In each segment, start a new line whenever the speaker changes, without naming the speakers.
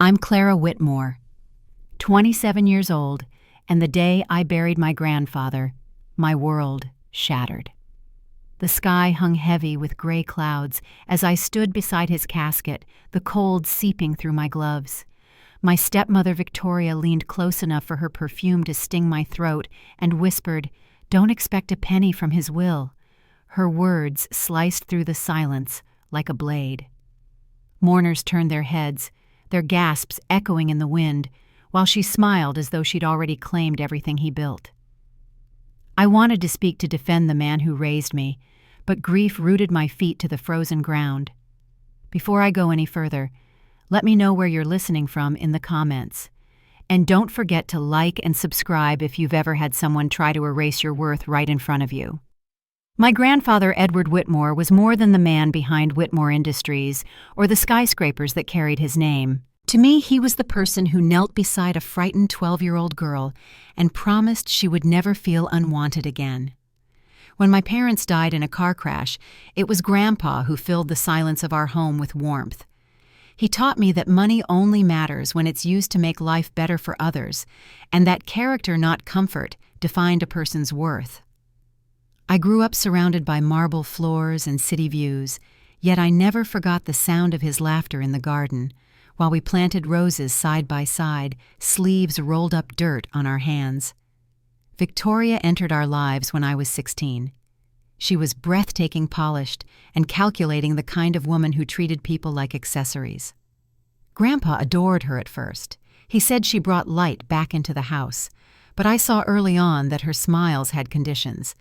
I'm Clara Whitmore, 27 years old, and the day I buried my grandfather, my world shattered. The sky hung heavy with gray clouds as I stood beside his casket, the cold seeping through my gloves. My stepmother Victoria leaned close enough for her perfume to sting my throat and whispered, "Don't expect a penny from his will." Her words sliced through the silence like a blade. Mourners turned their heads, their gasps echoing in the wind, while she smiled as though she'd already claimed everything he built. I wanted to speak to defend the man who raised me, but grief rooted my feet to the frozen ground. Before I go any further, let me know where you're listening from in the comments. And don't forget to like and subscribe if you've ever had someone try to erase your worth right in front of you. My grandfather, Edward Whitmore, was more than the man behind Whitmore Industries or the skyscrapers that carried his name. To me, he was the person who knelt beside a frightened 12-year-old girl and promised she would never feel unwanted again. When my parents died in a car crash, it was Grandpa who filled the silence of our home with warmth. He taught me that money only matters when it's used to make life better for others, and that character, not comfort, defined a person's worth. I grew up surrounded by marble floors and city views, yet I never forgot the sound of his laughter in the garden, while we planted roses side by side, sleeves rolled up dirt on our hands. Victoria entered our lives when I was 16. She was breathtaking, polished, and calculating, the kind of woman who treated people like accessories. Grandpa adored her at first. He said she brought light back into the house, but I saw early on that her smiles had conditions.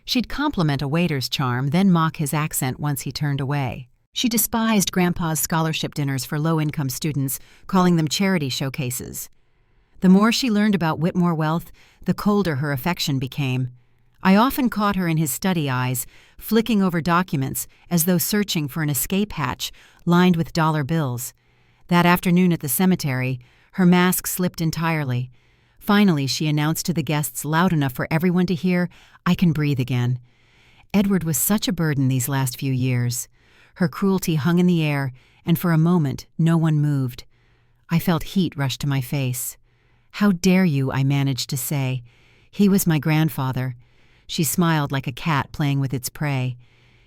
She'd compliment a waiter's charm, then mock his accent once he turned away. She despised Grandpa's scholarship dinners for low-income students, calling them charity showcases. The more she learned about Whitmore wealth, the colder her affection became. I often caught her in his study eyes, flicking over documents as though searching for an escape hatch lined with dollar bills. That afternoon at the cemetery, her mask slipped entirely. Finally, she announced to the guests loud enough for everyone to hear, "I can breathe again." Edward was such a burden these last few years. Her cruelty hung in the air, and for a moment, no one moved. I felt heat rush to my face. "How dare you," I managed to say. "He was my grandfather." She smiled like a cat playing with its prey.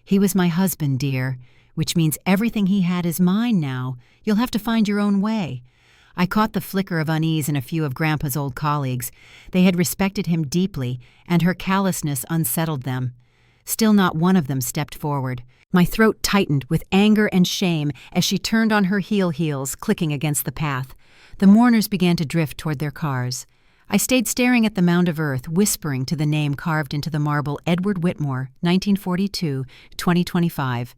"He was my husband, dear, which means everything he had is mine now. You'll have to find your own way." I caught the flicker of unease in a few of Grandpa's old colleagues. They had respected him deeply, and her callousness unsettled them. Still not one of them stepped forward. My throat tightened with anger and shame as she turned on her heels, clicking against the path. The mourners began to drift toward their cars. I stayed staring at the mound of earth, whispering to the name carved into the marble, Edward Whitmore, 1942-2025.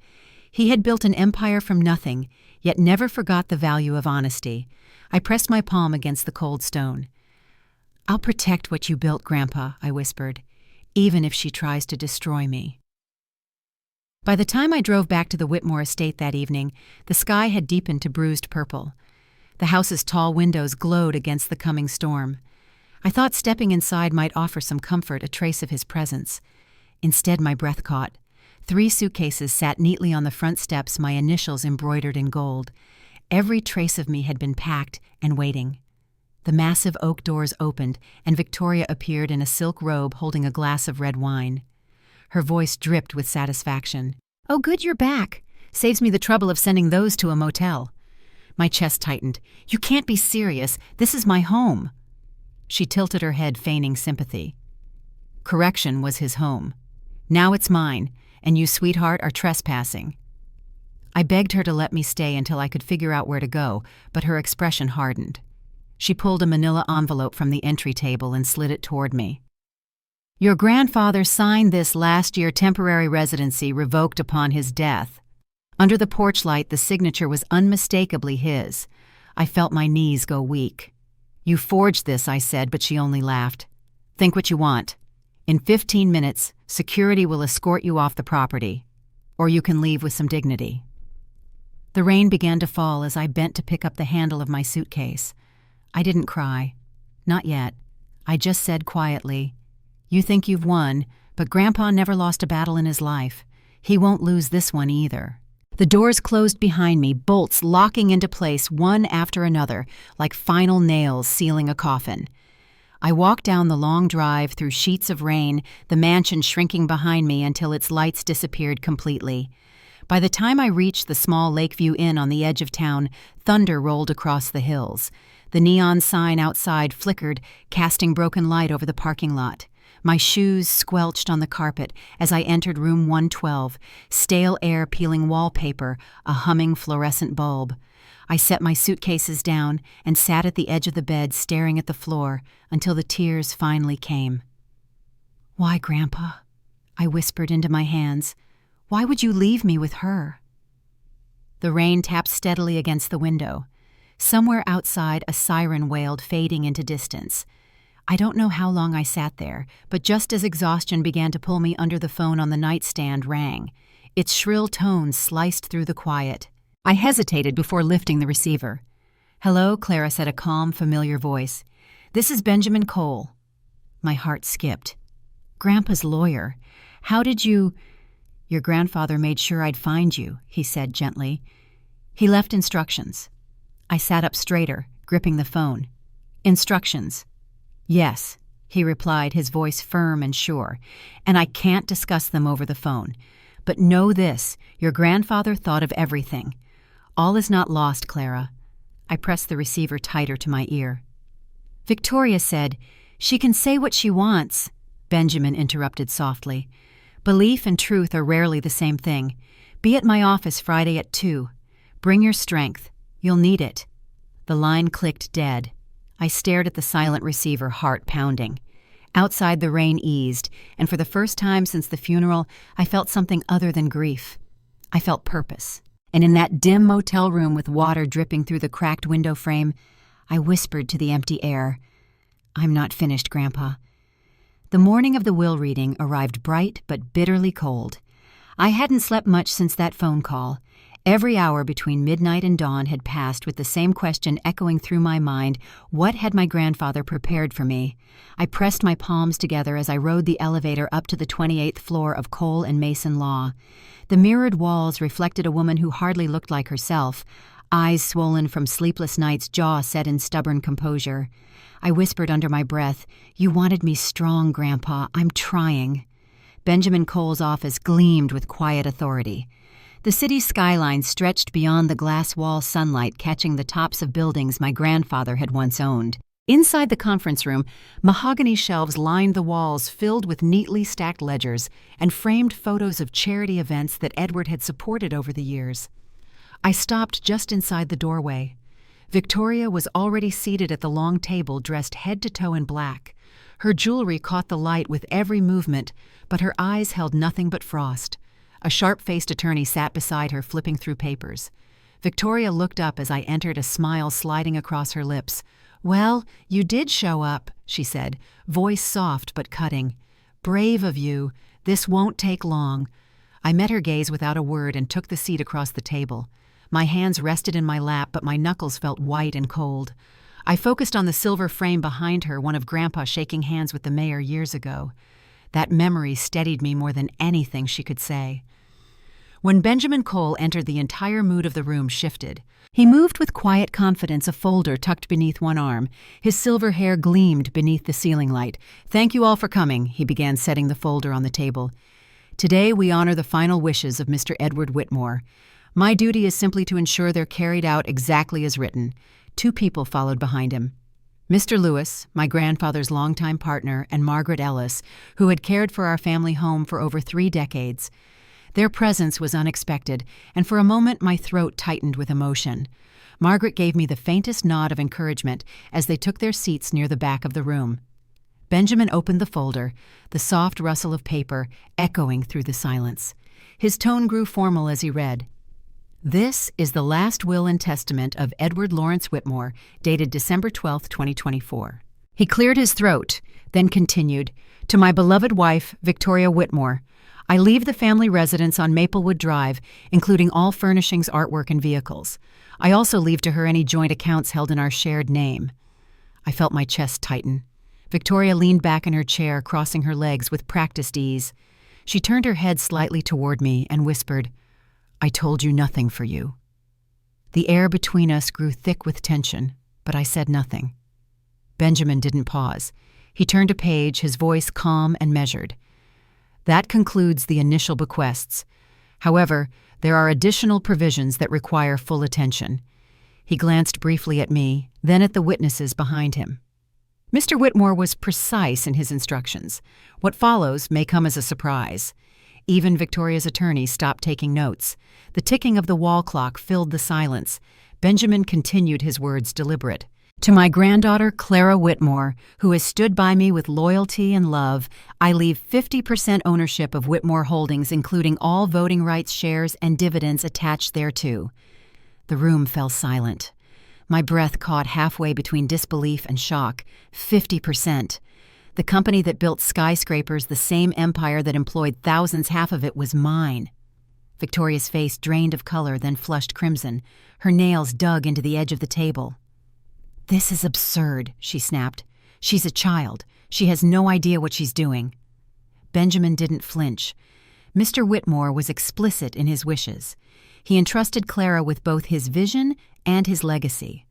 He had built an empire from nothing, yet never forgot the value of honesty. I pressed my palm against the cold stone. "I'll protect what you built, Grandpa," I whispered, "even if she tries to destroy me." By the time I drove back to the Whitmore estate that evening, the sky had deepened to bruised purple. The house's tall windows glowed against the coming storm. I thought stepping inside might offer some comfort, a trace of his presence. Instead, my breath caught. 3 suitcases sat neatly on the front steps, my initials embroidered in gold. Every trace of me had been packed and waiting. The massive oak doors opened, and Victoria appeared in a silk robe holding a glass of red wine. Her voice dripped with satisfaction. "Oh, good, you're back. Saves me the trouble of sending those to a motel." My chest tightened. "You can't be serious. This is my home." She tilted her head, feigning sympathy. Correction was his home. "Now it's mine, and you, sweetheart, are trespassing." I begged her to let me stay until I could figure out where to go, but her expression hardened. She pulled a manila envelope from the entry table and slid it toward me. "Your grandfather signed this last year, temporary residency revoked upon his death." Under the porch light, the signature was unmistakably his. I felt my knees go weak. "You forged this," I said, but she only laughed. "Think what you want. In 15 minutes, security will escort you off the property, or you can leave with some dignity." The rain began to fall as I bent to pick up the handle of my suitcase. I didn't cry. Not yet. I just said quietly, "You think you've won, but Grandpa never lost a battle in his life. He won't lose this one either." The doors closed behind me, bolts locking into place one after another, like final nails sealing a coffin. I walked down the long drive through sheets of rain, the mansion shrinking behind me until its lights disappeared completely. By the time I reached the small Lakeview Inn on the edge of town, thunder rolled across the hills. The neon sign outside flickered, casting broken light over the parking lot. My shoes squelched on the carpet as I entered room 112, stale air peeling wallpaper, a humming fluorescent bulb. I set my suitcases down and sat at the edge of the bed staring at the floor until the tears finally came. "Why, Grandpa?" I whispered into my hands. "Why would you leave me with her?" The rain tapped steadily against the window. Somewhere outside, a siren wailed, fading into distance. I don't know how long I sat there, but just as exhaustion began to pull me under, the phone on the nightstand rang. Its shrill tones sliced through the quiet. I hesitated before lifting the receiver. "Hello," Clara said, a calm, familiar voice. "This is Benjamin Cole." My heart skipped. "Grandpa's lawyer. How did you—" "Your grandfather made sure I'd find you," he said gently. "He left instructions." I sat up straighter, gripping the phone. "Instructions?" "Yes," he replied, his voice firm and sure, "and I can't discuss them over the phone. But know this, your grandfather thought of everything. All is not lost, Clara." I pressed the receiver tighter to my ear. "Victoria said, she can say what she wants," Benjamin interrupted softly. "Belief and truth are rarely the same thing. Be at my office Friday at 2. Bring your strength. You'll need it." The line clicked dead. I stared at the silent receiver, heart pounding. Outside, the rain eased, and for the first time since the funeral, I felt something other than grief. I felt purpose. And in that dim motel room with water dripping through the cracked window frame, I whispered to the empty air, "I'm not finished, Grandpa." The morning of the will reading arrived bright but bitterly cold. I hadn't slept much since that phone call. Every hour between midnight and dawn had passed with the same question echoing through my mind: what had my grandfather prepared for me? I pressed my palms together as I rode the elevator up to the 28th floor of Cole and Mason Law. The mirrored walls reflected a woman who hardly looked like herself, eyes swollen from sleepless nights, jaw set in stubborn composure. I whispered under my breath, "You wanted me strong, Grandpa. I'm trying." Benjamin Cole's office gleamed with quiet authority. The city's skyline stretched beyond the glass wall sunlight, catching the tops of buildings my grandfather had once owned. Inside the conference room, mahogany shelves lined the walls filled with neatly stacked ledgers and framed photos of charity events that Edward had supported over the years. I stopped just inside the doorway. Victoria was already seated at the long table, dressed head to toe in black. Her jewelry caught the light with every movement, but her eyes held nothing but frost. A sharp-faced attorney sat beside her, flipping through papers. Victoria looked up as I entered, a smile sliding across her lips. "Well, you did show up," she said, voice soft but cutting. "Brave of you. This won't take long." I met her gaze without a word and took the seat across the table. My hands rested in my lap, but my knuckles felt white and cold. I focused on the silver frame behind her, one of Grandpa shaking hands with the mayor years ago. That memory steadied me more than anything she could say. When Benjamin Cole entered, the entire mood of the room shifted. He moved with quiet confidence, a folder tucked beneath one arm. His silver hair gleamed beneath the ceiling light. "Thank you all for coming," he began, setting the folder on the table. "Today we honor the final wishes of Mr. Edward Whitmore. My duty is simply to ensure they're carried out exactly as written." Two people followed behind him. Mr. Lewis, my grandfather's longtime partner, and Margaret Ellis, who had cared for our family home for over 3 decades. Their presence was unexpected, and for a moment my throat tightened with emotion. Margaret gave me the faintest nod of encouragement as they took their seats near the back of the room. Benjamin opened the folder, the soft rustle of paper echoing through the silence. His tone grew formal as he read. "This is the last will and testament of Edward Lawrence Whitmore, dated December 12, 2024. He cleared his throat, then continued, "To my beloved wife, Victoria Whitmore, I leave the family residence on Maplewood Drive, including all furnishings, artwork, and vehicles. I also leave to her any joint accounts held in our shared name." I felt my chest tighten. Victoria leaned back in her chair, crossing her legs with practiced ease. She turned her head slightly toward me and whispered, I told you nothing for you." The air between us grew thick with tension, but I said nothing. Benjamin didn't pause. He turned a page, his voice calm and measured. "That concludes the initial bequests. However, there are additional provisions that require full attention." He glanced briefly at me, then at the witnesses behind him. Mr. Whitmore was precise in his instructions. What follows may come as a surprise. Even Victoria's attorney stopped taking notes. The ticking of the wall clock filled the silence. Benjamin continued his words deliberate. "To my granddaughter, Clara Whitmore, who has stood by me with loyalty and love, I leave 50% ownership of Whitmore Holdings, including all voting rights shares and dividends attached thereto." The room fell silent. My breath caught halfway between disbelief and shock. 50%. The company that built skyscrapers, the same empire that employed thousands, half of it was mine. Victoria's face drained of color, then flushed crimson. Her nails dug into the edge of the table. "This is absurd," she snapped. "She's a child. She has no idea what she's doing." Benjamin didn't flinch. Mr. Whitmore was explicit in his wishes. He entrusted Clara with both his vision and his legacy.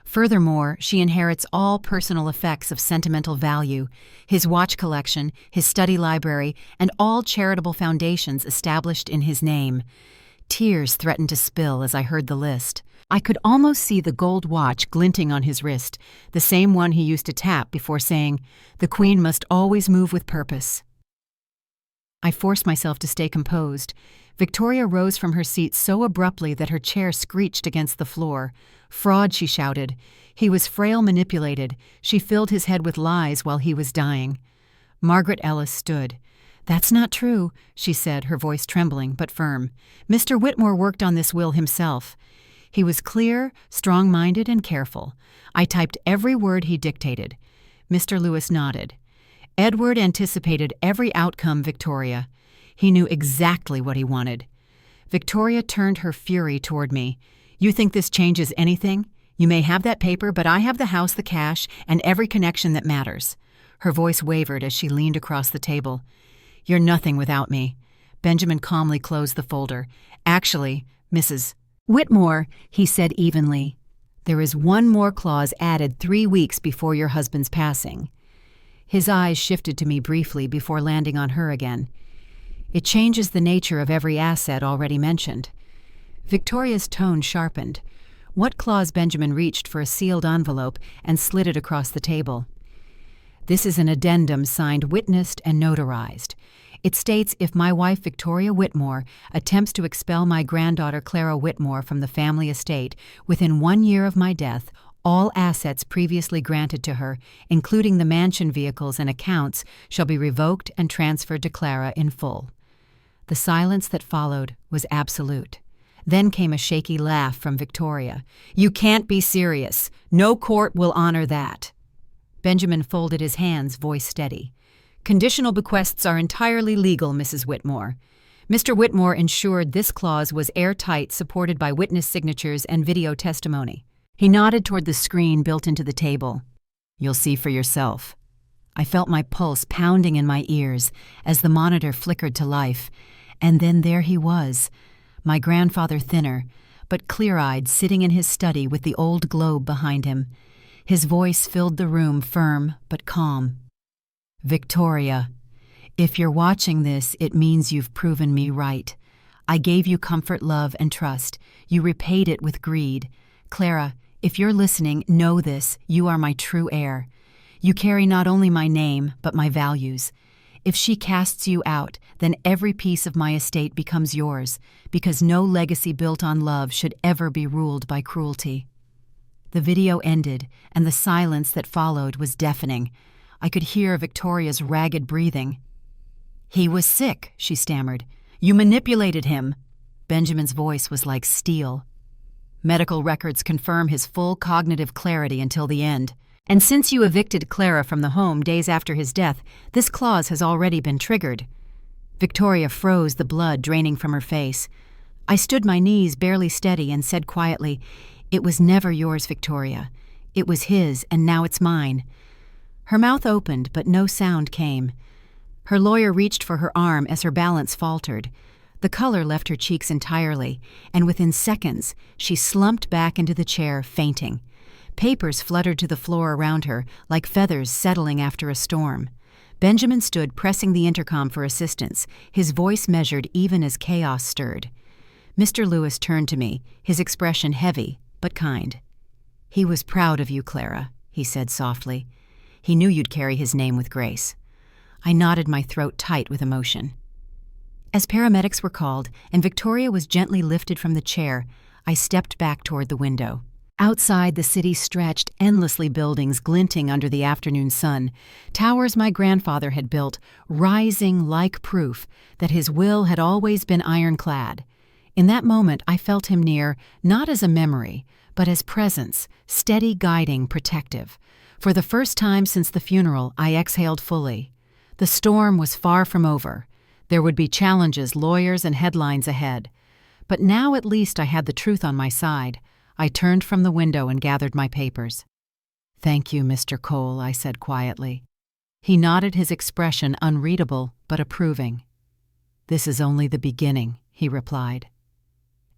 Furthermore, she inherits all personal effects of sentimental value, his watch collection, his study library, and all charitable foundations established in his name. Tears threatened to spill as I heard the list. I could almost see the gold watch glinting on his wrist, the same one he used to tap before saying, "The Queen must always move with purpose." I forced myself to stay composed. Victoria rose from her seat so abruptly that her chair screeched against the floor. "Fraud," she shouted. He was frail, manipulated. She filled his head with lies while he was dying. Margaret Ellis stood. "That's not true," she said, her voice trembling but firm. "Mr. Whitmore worked on this will himself. He was clear, strong-minded, and careful. I typed every word he dictated." Mr. Lewis nodded. "Edward anticipated every outcome, Victoria. He knew exactly what he wanted." Victoria turned her fury toward me. "You think this changes anything? You may have that paper, but I have the house, the cash, and every connection that matters." Her voice wavered as she leaned across the table. "You're nothing without me." Benjamin calmly closed the folder. "Actually, Mrs. Whitmore," he said evenly, "there is one more clause added 3 weeks before your husband's passing." His eyes shifted to me briefly before landing on her again. "It changes the nature of every asset already mentioned." Victoria's tone sharpened. What clause? Benjamin reached for a sealed envelope and slid it across the table. "This is an addendum signed, witnessed, and notarized. It states if my wife Victoria Whitmore attempts to expel my granddaughter Clara Whitmore from the family estate within 1 year of my death, all assets previously granted to her, including the mansion vehicles and accounts, shall be revoked and transferred to Clara in full." The silence that followed was absolute. Then came a shaky laugh from Victoria. "You can't be serious. No court will honor that." Benjamin folded his hands, voice steady. "Conditional bequests are entirely legal, Mrs. Whitmore. Mr. Whitmore ensured this clause was airtight, supported by witness signatures and video testimony." He nodded toward the screen built into the table. "You'll see for yourself." I felt my pulse pounding in my ears as the monitor flickered to life. And then there he was, my grandfather thinner, but clear-eyed, sitting in his study with the old globe behind him. His voice filled the room, firm but calm. "Victoria, if you're watching this, it means you've proven me right. I gave you comfort, love, and trust. You repaid it with greed. Clara, if you're listening, know this, you are my true heir. You carry not only my name, but my values. If she casts you out, then every piece of my estate becomes yours, because no legacy built on love should ever be ruled by cruelty." The video ended, and the silence that followed was deafening. I could hear Victoria's ragged breathing. "He was sick," she stammered. "You manipulated him." Benjamin's voice was like steel. "Medical records confirm his full cognitive clarity until the end. And since you evicted Clara from the home days after his death, this clause has already been triggered." Victoria froze, the blood draining from her face. I stood my knees barely steady and said quietly, "It was never yours, Victoria. It was his, and now it's mine." Her mouth opened, but no sound came. Her lawyer reached for her arm as her balance faltered. The color left her cheeks entirely, and within seconds, she slumped back into the chair, fainting. Papers fluttered to the floor around her, like feathers settling after a storm. Benjamin stood pressing the intercom for assistance, his voice measured even as chaos stirred. Mr. Lewis turned to me, his expression heavy, but kind. "He was proud of you, Clara," he said softly. "He knew you'd carry his name with grace." I nodded, my throat tight with emotion. As paramedics were called and Victoria was gently lifted from the chair, I stepped back toward the window. Outside, the city stretched, endlessly buildings glinting under the afternoon sun, towers my grandfather had built, rising like proof that his will had always been ironclad. In that moment, I felt him near, not as a memory, but as presence, steady, guiding, protective. For the first time since the funeral, I exhaled fully. The storm was far from over. There would be challenges, lawyers, and headlines ahead. But now at least I had the truth on my side. I turned from the window and gathered my papers. "Thank you, Mr. Cole," I said quietly. He nodded, his expression unreadable but approving. "This is only the beginning," he replied.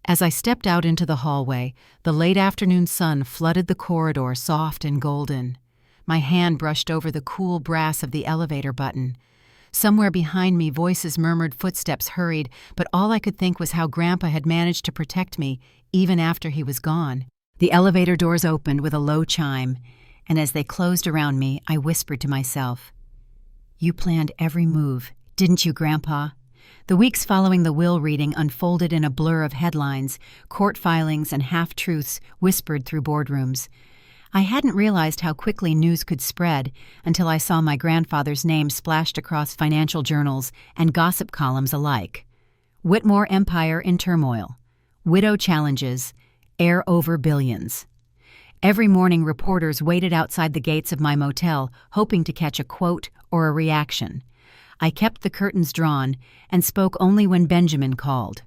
As I stepped out into the hallway, the late afternoon sun flooded the corridor soft and golden. My hand brushed over the cool brass of the elevator button. Somewhere behind me, voices murmured, footsteps hurried, but all I could think was how Grandpa had managed to protect me, even after he was gone. The elevator doors opened with a low chime, and as they closed around me, I whispered to myself, "You planned every move, didn't you, Grandpa?" The weeks following the will reading unfolded in a blur of headlines, court filings, and half-truths whispered through boardrooms. I hadn't realized how quickly news could spread until I saw my grandfather's name splashed across financial journals and gossip columns alike. Whitmore Empire in turmoil. Widow challenges. Heir over billions. Every morning, reporters waited outside the gates of my motel, hoping to catch a quote or a reaction. I kept the curtains drawn and spoke only when Benjamin called.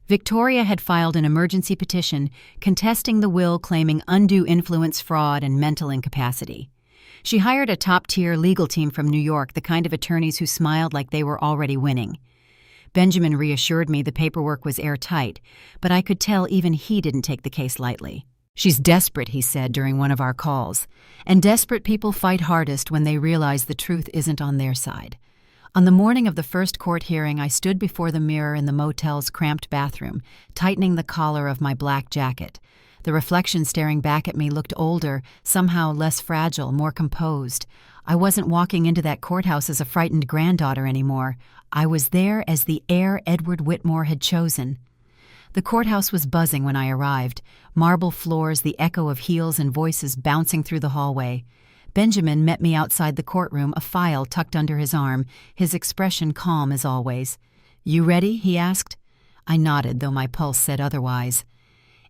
Victoria had filed an emergency petition contesting the will, claiming undue influence, fraud, and mental incapacity. She hired a top-tier legal team from New York, the kind of attorneys who smiled like they were already winning. Benjamin reassured me the paperwork was airtight, but I could tell even he didn't take the case lightly. "She's desperate," he said during one of our calls, "and desperate people fight hardest when they realize the truth isn't on their side." On the morning of the first court hearing, I stood before the mirror in the motel's cramped bathroom, tightening the collar of my black jacket. The reflection staring back at me looked older, somehow less fragile, more composed. I wasn't walking into that courthouse as a frightened granddaughter anymore. I was there as the heir Edward Whitmore had chosen. The courthouse was buzzing when I arrived, marble floors, the echo of heels and voices bouncing through the hallway. Benjamin met me outside the courtroom, a file tucked under his arm, his expression calm as always. "You ready?" he asked. I nodded, though my pulse said otherwise.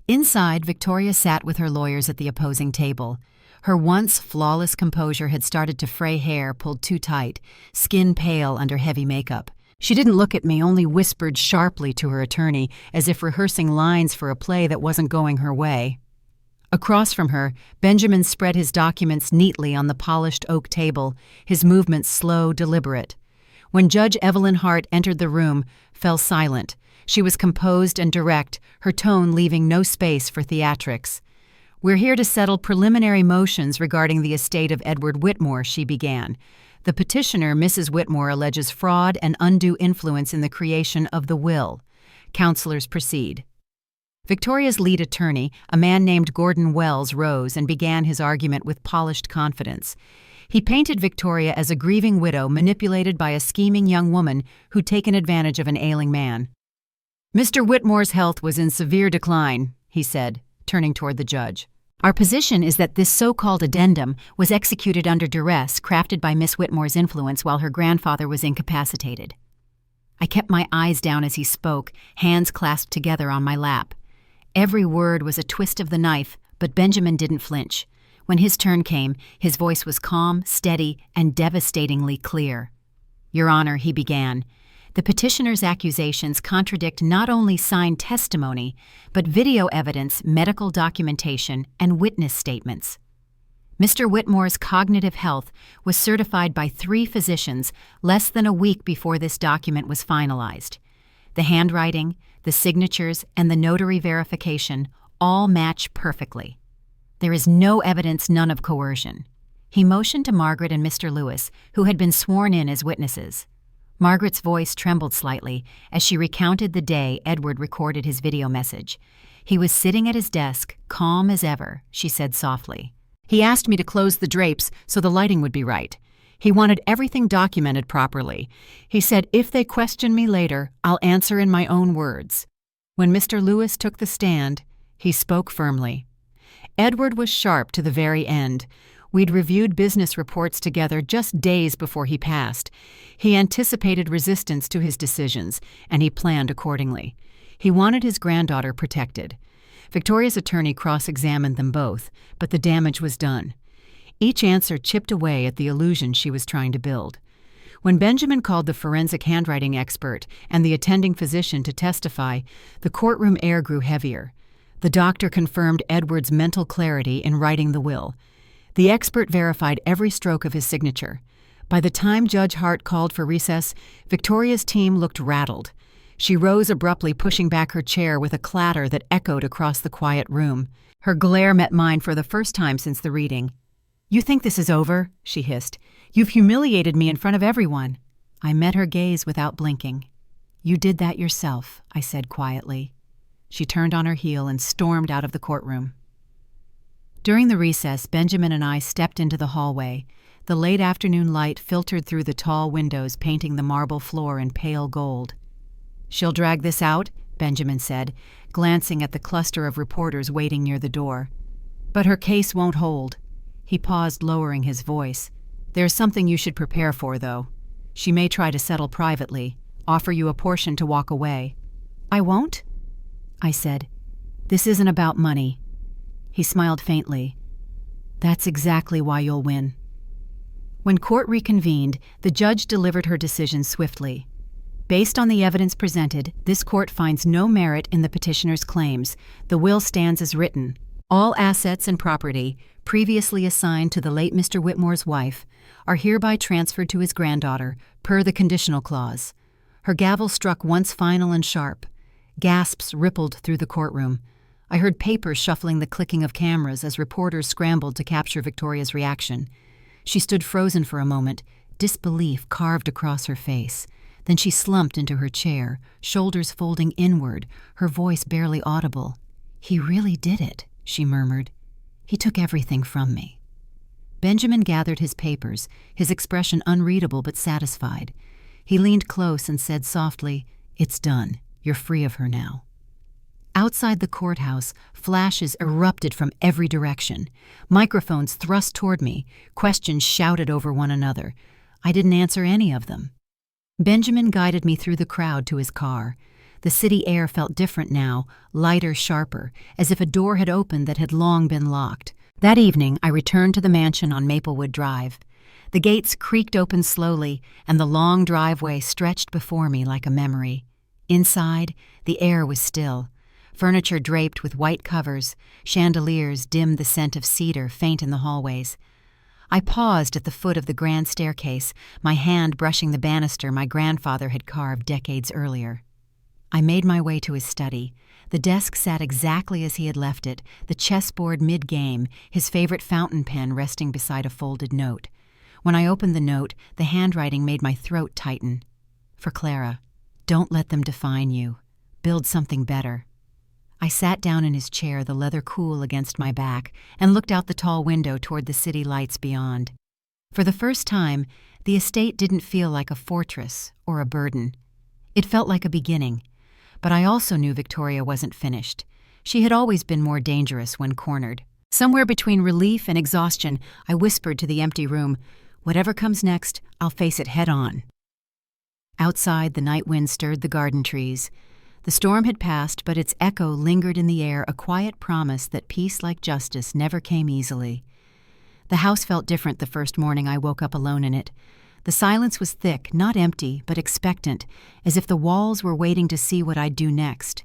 Inside, Victoria sat with her lawyers at the opposing table. Her once flawless composure had started to fray hair pulled too tight, skin pale under heavy makeup. She didn't look at me, only whispered sharply to her attorney, as if rehearsing lines for a play that wasn't going her way. Across from her, Benjamin spread his documents neatly on the polished oak table, his movements slow, deliberate. When Judge Evelyn Hart entered the room, fell silent. She was composed and direct, her tone leaving no space for theatrics. "We're here to settle preliminary motions regarding the estate of Edward Whitmore," she began. "The petitioner, Mrs. Whitmore, alleges fraud and undue influence in the creation of the will. Counselors, proceed." Victoria's lead attorney, a man named Gordon Wells, rose and began his argument with polished confidence. He painted Victoria as a grieving widow manipulated by a scheming young woman who'd taken advantage of an ailing man. "Mr. Whitmore's health was in severe decline," he said, turning toward the judge. "Our position is that this so-called addendum was executed under duress, crafted by Miss Whitmore's influence while her grandfather was incapacitated." I kept my eyes down as he spoke, hands clasped together on my lap. Every word was a twist of the knife, but Benjamin didn't flinch. When his turn came, his voice was calm, steady, and devastatingly clear. "Your Honor," he began, "the petitioner's accusations contradict not only signed testimony, but video evidence, medical documentation, and witness statements. Mr. Whitmore's cognitive health was certified by 3 physicians less than a week before this document was finalized. The handwriting, the signatures, and the notary verification all match perfectly. There is no evidence, none of coercion. He motioned to Margaret and Mr. Lewis, who had been sworn in as witnesses. Margaret's voice trembled slightly as she recounted the day Edward recorded his video message. He was sitting at his desk, calm as ever, she said softly. He asked me to close the drapes so the lighting would be right. He wanted everything documented properly. He said if they question me later, I'll answer in my own words. When Mr. Lewis took the stand, he spoke firmly. Edward was sharp to the very end. We'd reviewed business reports together just days before he passed. He anticipated resistance to his decisions, and he planned accordingly. He wanted his granddaughter protected. Victoria's attorney cross-examined them both, but the damage was done. Each answer chipped away at the illusion she was trying to build. When Benjamin called the forensic handwriting expert and the attending physician to testify, the courtroom air grew heavier. The doctor confirmed Edward's mental clarity in writing the will. The expert verified every stroke of his signature. By the time Judge Hart called for recess, Victoria's team looked rattled. She rose abruptly, pushing back her chair with a clatter that echoed across the quiet room. Her glare met mine for the first time since the reading. "You think this is over?" she hissed. "You've humiliated me in front of everyone." I met her gaze without blinking. "You did that yourself," I said quietly. She turned on her heel and stormed out of the courtroom. During the recess, Benjamin and I stepped into the hallway. The late afternoon light filtered through the tall windows, painting the marble floor in pale gold. "She'll drag this out," Benjamin said, glancing at the cluster of reporters waiting near the door. "But her case won't hold." He paused, lowering his voice. "There's something you should prepare for, though. She may try to settle privately, offer you a portion to walk away." "I won't?" I said. "This isn't about money." He smiled faintly. "That's exactly why you'll win." When court reconvened, the judge delivered her decision swiftly. Based on the evidence presented, this court finds no merit in the petitioner's claims. The will stands as written. All assets and property, previously assigned to the late Mr. Whitmore's wife, are hereby transferred to his granddaughter, per the conditional clause. Her gavel struck once final and sharp. Gasps rippled through the courtroom. I heard papers shuffling, the clicking of cameras as reporters scrambled to capture Victoria's reaction. She stood frozen for a moment, disbelief carved across her face. Then she slumped into her chair, shoulders folding inward, her voice barely audible. "He really did it," she murmured. "He took everything from me." Benjamin gathered his papers, his expression unreadable but satisfied. He leaned close and said softly, "It's done. You're free of her now." Outside the courthouse, flashes erupted from every direction. Microphones thrust toward me, questions shouted over one another. I didn't answer any of them. Benjamin guided me through the crowd to his car. The city air felt different now, lighter, sharper, as if a door had opened that had long been locked. That evening, I returned to the mansion on Maplewood Drive. The gates creaked open slowly, and the long driveway stretched before me like a memory. Inside, the air was still. Furniture draped with white covers, chandeliers dimmed the scent of cedar faint in the hallways. I paused at the foot of the grand staircase, my hand brushing the banister my grandfather had carved decades earlier. I made my way to his study. The desk sat exactly as he had left it, the chessboard mid-game, his favorite fountain pen resting beside a folded note. When I opened the note, the handwriting made my throat tighten. For Clara, don't let them define you. Build something better. I sat down in his chair, the leather cool against my back, and looked out the tall window toward the city lights beyond. For the first time, the estate didn't feel like a fortress or a burden. It felt like a beginning. But I also knew Victoria wasn't finished. She had always been more dangerous when cornered. Somewhere between relief and exhaustion, I whispered to the empty room, "Whatever comes next, I'll face it head on." Outside, the night wind stirred the garden trees. The storm had passed, but its echo lingered in the air, a quiet promise that peace like justice never came easily. The house felt different the first morning I woke up alone in it. The silence was thick, not empty, but expectant, as if the walls were waiting to see what I'd do next.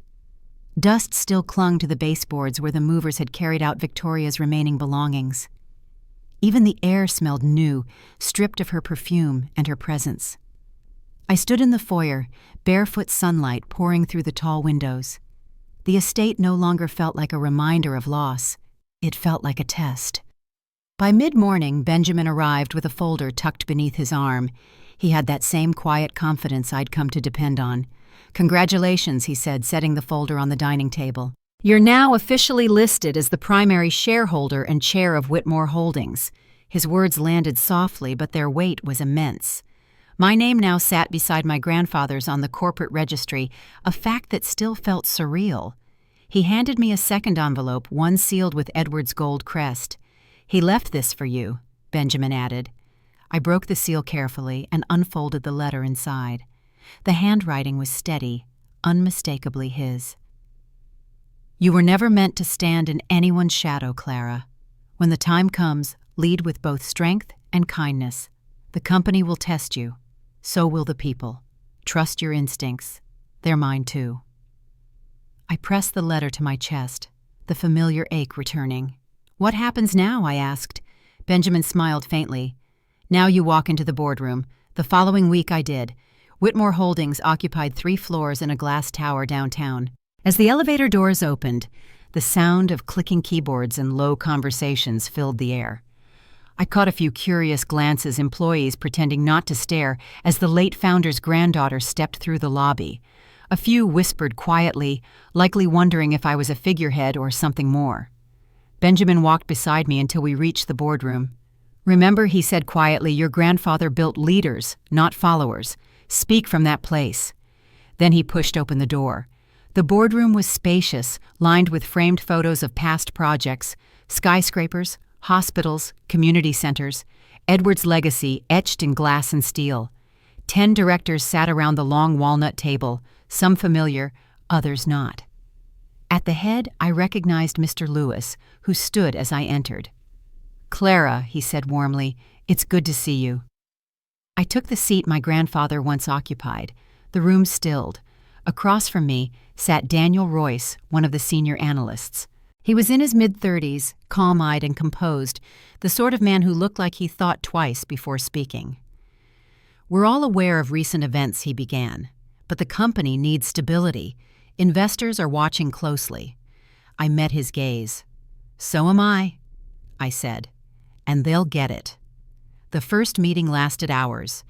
Dust still clung to the baseboards where the movers had carried out Victoria's remaining belongings. Even the air smelled new, stripped of her perfume and her presence. I stood in the foyer, barefoot sunlight pouring through the tall windows. The estate no longer felt like a reminder of loss. It felt like a test. By mid-morning, Benjamin arrived with a folder tucked beneath his arm. He had that same quiet confidence I'd come to depend on. "Congratulations," he said, setting the folder on the dining table. "You're now officially listed as the primary shareholder and chair of Whitmore Holdings." His words landed softly, but their weight was immense. My name now sat beside my grandfather's on the corporate registry, a fact that still felt surreal. He handed me a second envelope, one sealed with Edward's gold crest. "He left this for you," Benjamin added. I broke the seal carefully and unfolded the letter inside. The handwriting was steady, unmistakably his. "You were never meant to stand in anyone's shadow, Clara. When the time comes, lead with both strength and kindness. The company will test you. So will the people. Trust your instincts. They're mine too." I pressed the letter to my chest, the familiar ache returning. "What happens now?" I asked. Benjamin smiled faintly. "Now you walk into the boardroom. The following week I did. Whitmore Holdings occupied 3 floors in a glass tower downtown. As the elevator doors opened, the sound of clicking keyboards and low conversations filled the air. I caught a few curious glances, employees pretending not to stare as the late founder's granddaughter stepped through the lobby. A few whispered quietly, likely wondering if I was a figurehead or something more. Benjamin walked beside me until we reached the boardroom. "Remember," he said quietly, "your grandfather built leaders, not followers. Speak from that place." Then he pushed open the door. The boardroom was spacious, lined with framed photos of past projects, skyscrapers, hospitals, community centers, Edward's legacy etched in glass and steel. 10 directors sat around the long walnut table, some familiar, others not. At the head, I recognized Mr. Lewis, who stood as I entered. "Clara," he said warmly, "it's good to see you." I took the seat my grandfather once occupied. The room stilled. Across from me sat Daniel Royce, one of the senior analysts. He was in his mid-30s, calm-eyed and composed, the sort of man who looked like he thought twice before speaking. "We're all aware of recent events," he began, "but the company needs stability. Investors are watching closely." I met his gaze. "So am I," I said, "and they'll get it." The first meeting lasted hours.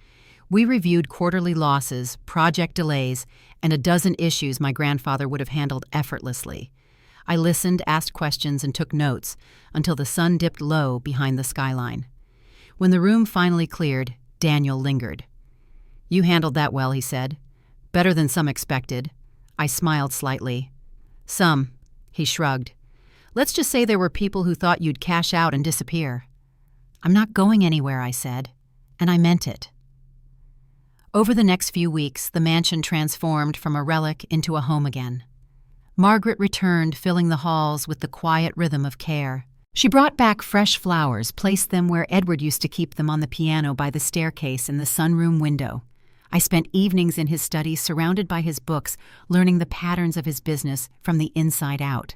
We reviewed quarterly losses, project delays, and a dozen issues my grandfather would have handled effortlessly. I listened, asked questions, and took notes until the sun dipped low behind the skyline. When the room finally cleared, Daniel lingered. "You handled that well," he said. "Better than some expected." I smiled slightly. "Some," he shrugged. "Let's just say there were people who thought you'd cash out and disappear." "I'm not going anywhere," I said, and I meant it. Over the next few weeks, the mansion transformed from a relic into a home again. Margaret returned, filling the halls with the quiet rhythm of care. She brought back fresh flowers, placed them where Edward used to keep them on the piano by the staircase in the sunroom window. I spent evenings in his study surrounded by his books, learning the patterns of his business from the inside out.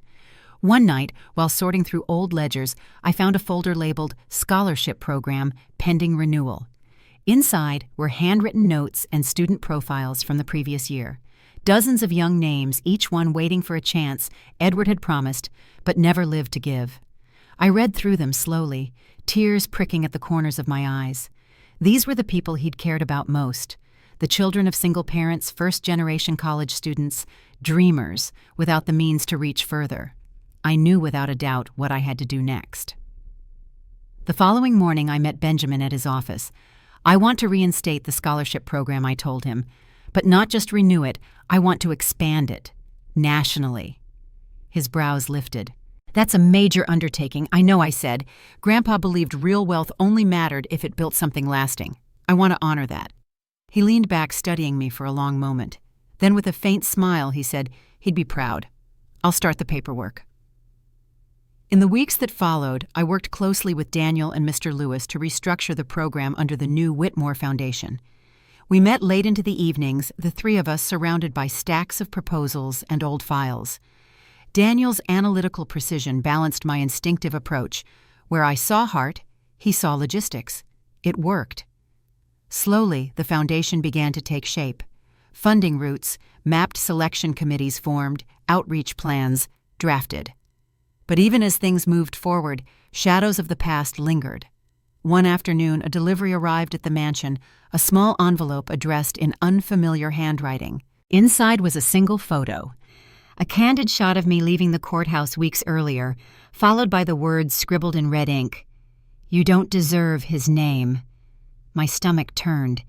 One night, while sorting through old ledgers, I found a folder labeled Scholarship Program Pending Renewal. Inside were handwritten notes and student profiles from the previous year. Dozens of young names, each one waiting for a chance Edward had promised, but never lived to give. I read through them slowly, tears pricking at the corners of my eyes. These were the people he'd cared about most. The children of single parents, first-generation college students, dreamers without the means to reach further. I knew without a doubt what I had to do next. The following morning, I met Benjamin at his office. "I want to reinstate the scholarship program," I told him. "But not just renew it, I want to expand it. Nationally." His brows lifted. "That's a major undertaking, I know," I said. "Grandpa believed real wealth only mattered if it built something lasting. I want to honor that." He leaned back, studying me for a long moment. Then with a faint smile, he said he'd be proud. "I'll start the paperwork." In the weeks that followed, I worked closely with Daniel and Mr. Lewis to restructure the program under the new Whitmore Foundation. We met late into the evenings, the 3 of us surrounded by stacks of proposals and old files. Daniel's analytical precision balanced my instinctive approach. Where I saw heart, he saw logistics. It worked. Slowly, the foundation began to take shape. Funding routes, mapped selection committees formed, outreach plans drafted. But even as things moved forward, shadows of the past lingered. One afternoon, a delivery arrived at the mansion, a small envelope addressed in unfamiliar handwriting. Inside was a single photo, a candid shot of me leaving the courthouse weeks earlier, followed by the words scribbled in red ink, "You don't deserve his name." My stomach turned.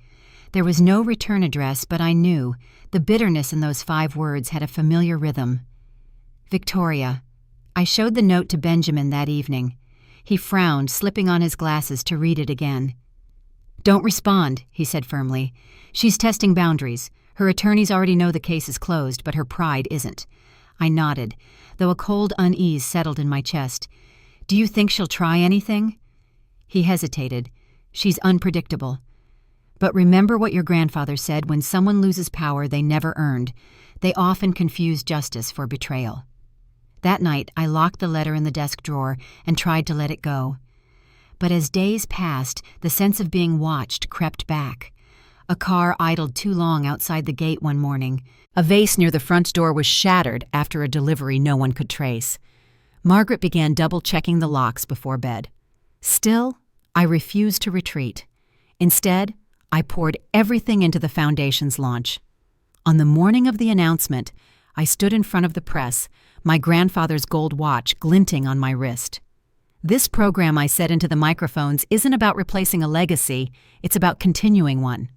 There was no return address, but I knew the bitterness in those 5 words had a familiar rhythm. Victoria. I showed the note to Benjamin that evening. He frowned, slipping on his glasses to read it again. "Don't respond," he said firmly. "She's testing boundaries. Her attorneys already know the case is closed, but her pride isn't." I nodded, though a cold unease settled in my chest. "Do you think she'll try anything?" He hesitated. "She's unpredictable. But remember what your grandfather said, when someone loses power they never earned, they often confuse justice for betrayal." That night, I locked the letter in the desk drawer and tried to let it go. But as days passed, the sense of being watched crept back. A car idled too long outside the gate one morning. A vase near the front door was shattered after a delivery no one could trace. Margaret began double-checking the locks before bed. Still, I refused to retreat. Instead, I poured everything into the foundation's launch. On the morning of the announcement, I stood in front of the press, my grandfather's gold watch glinting on my wrist. "This program," I said into the microphones, "isn't about replacing a legacy, it's about continuing one.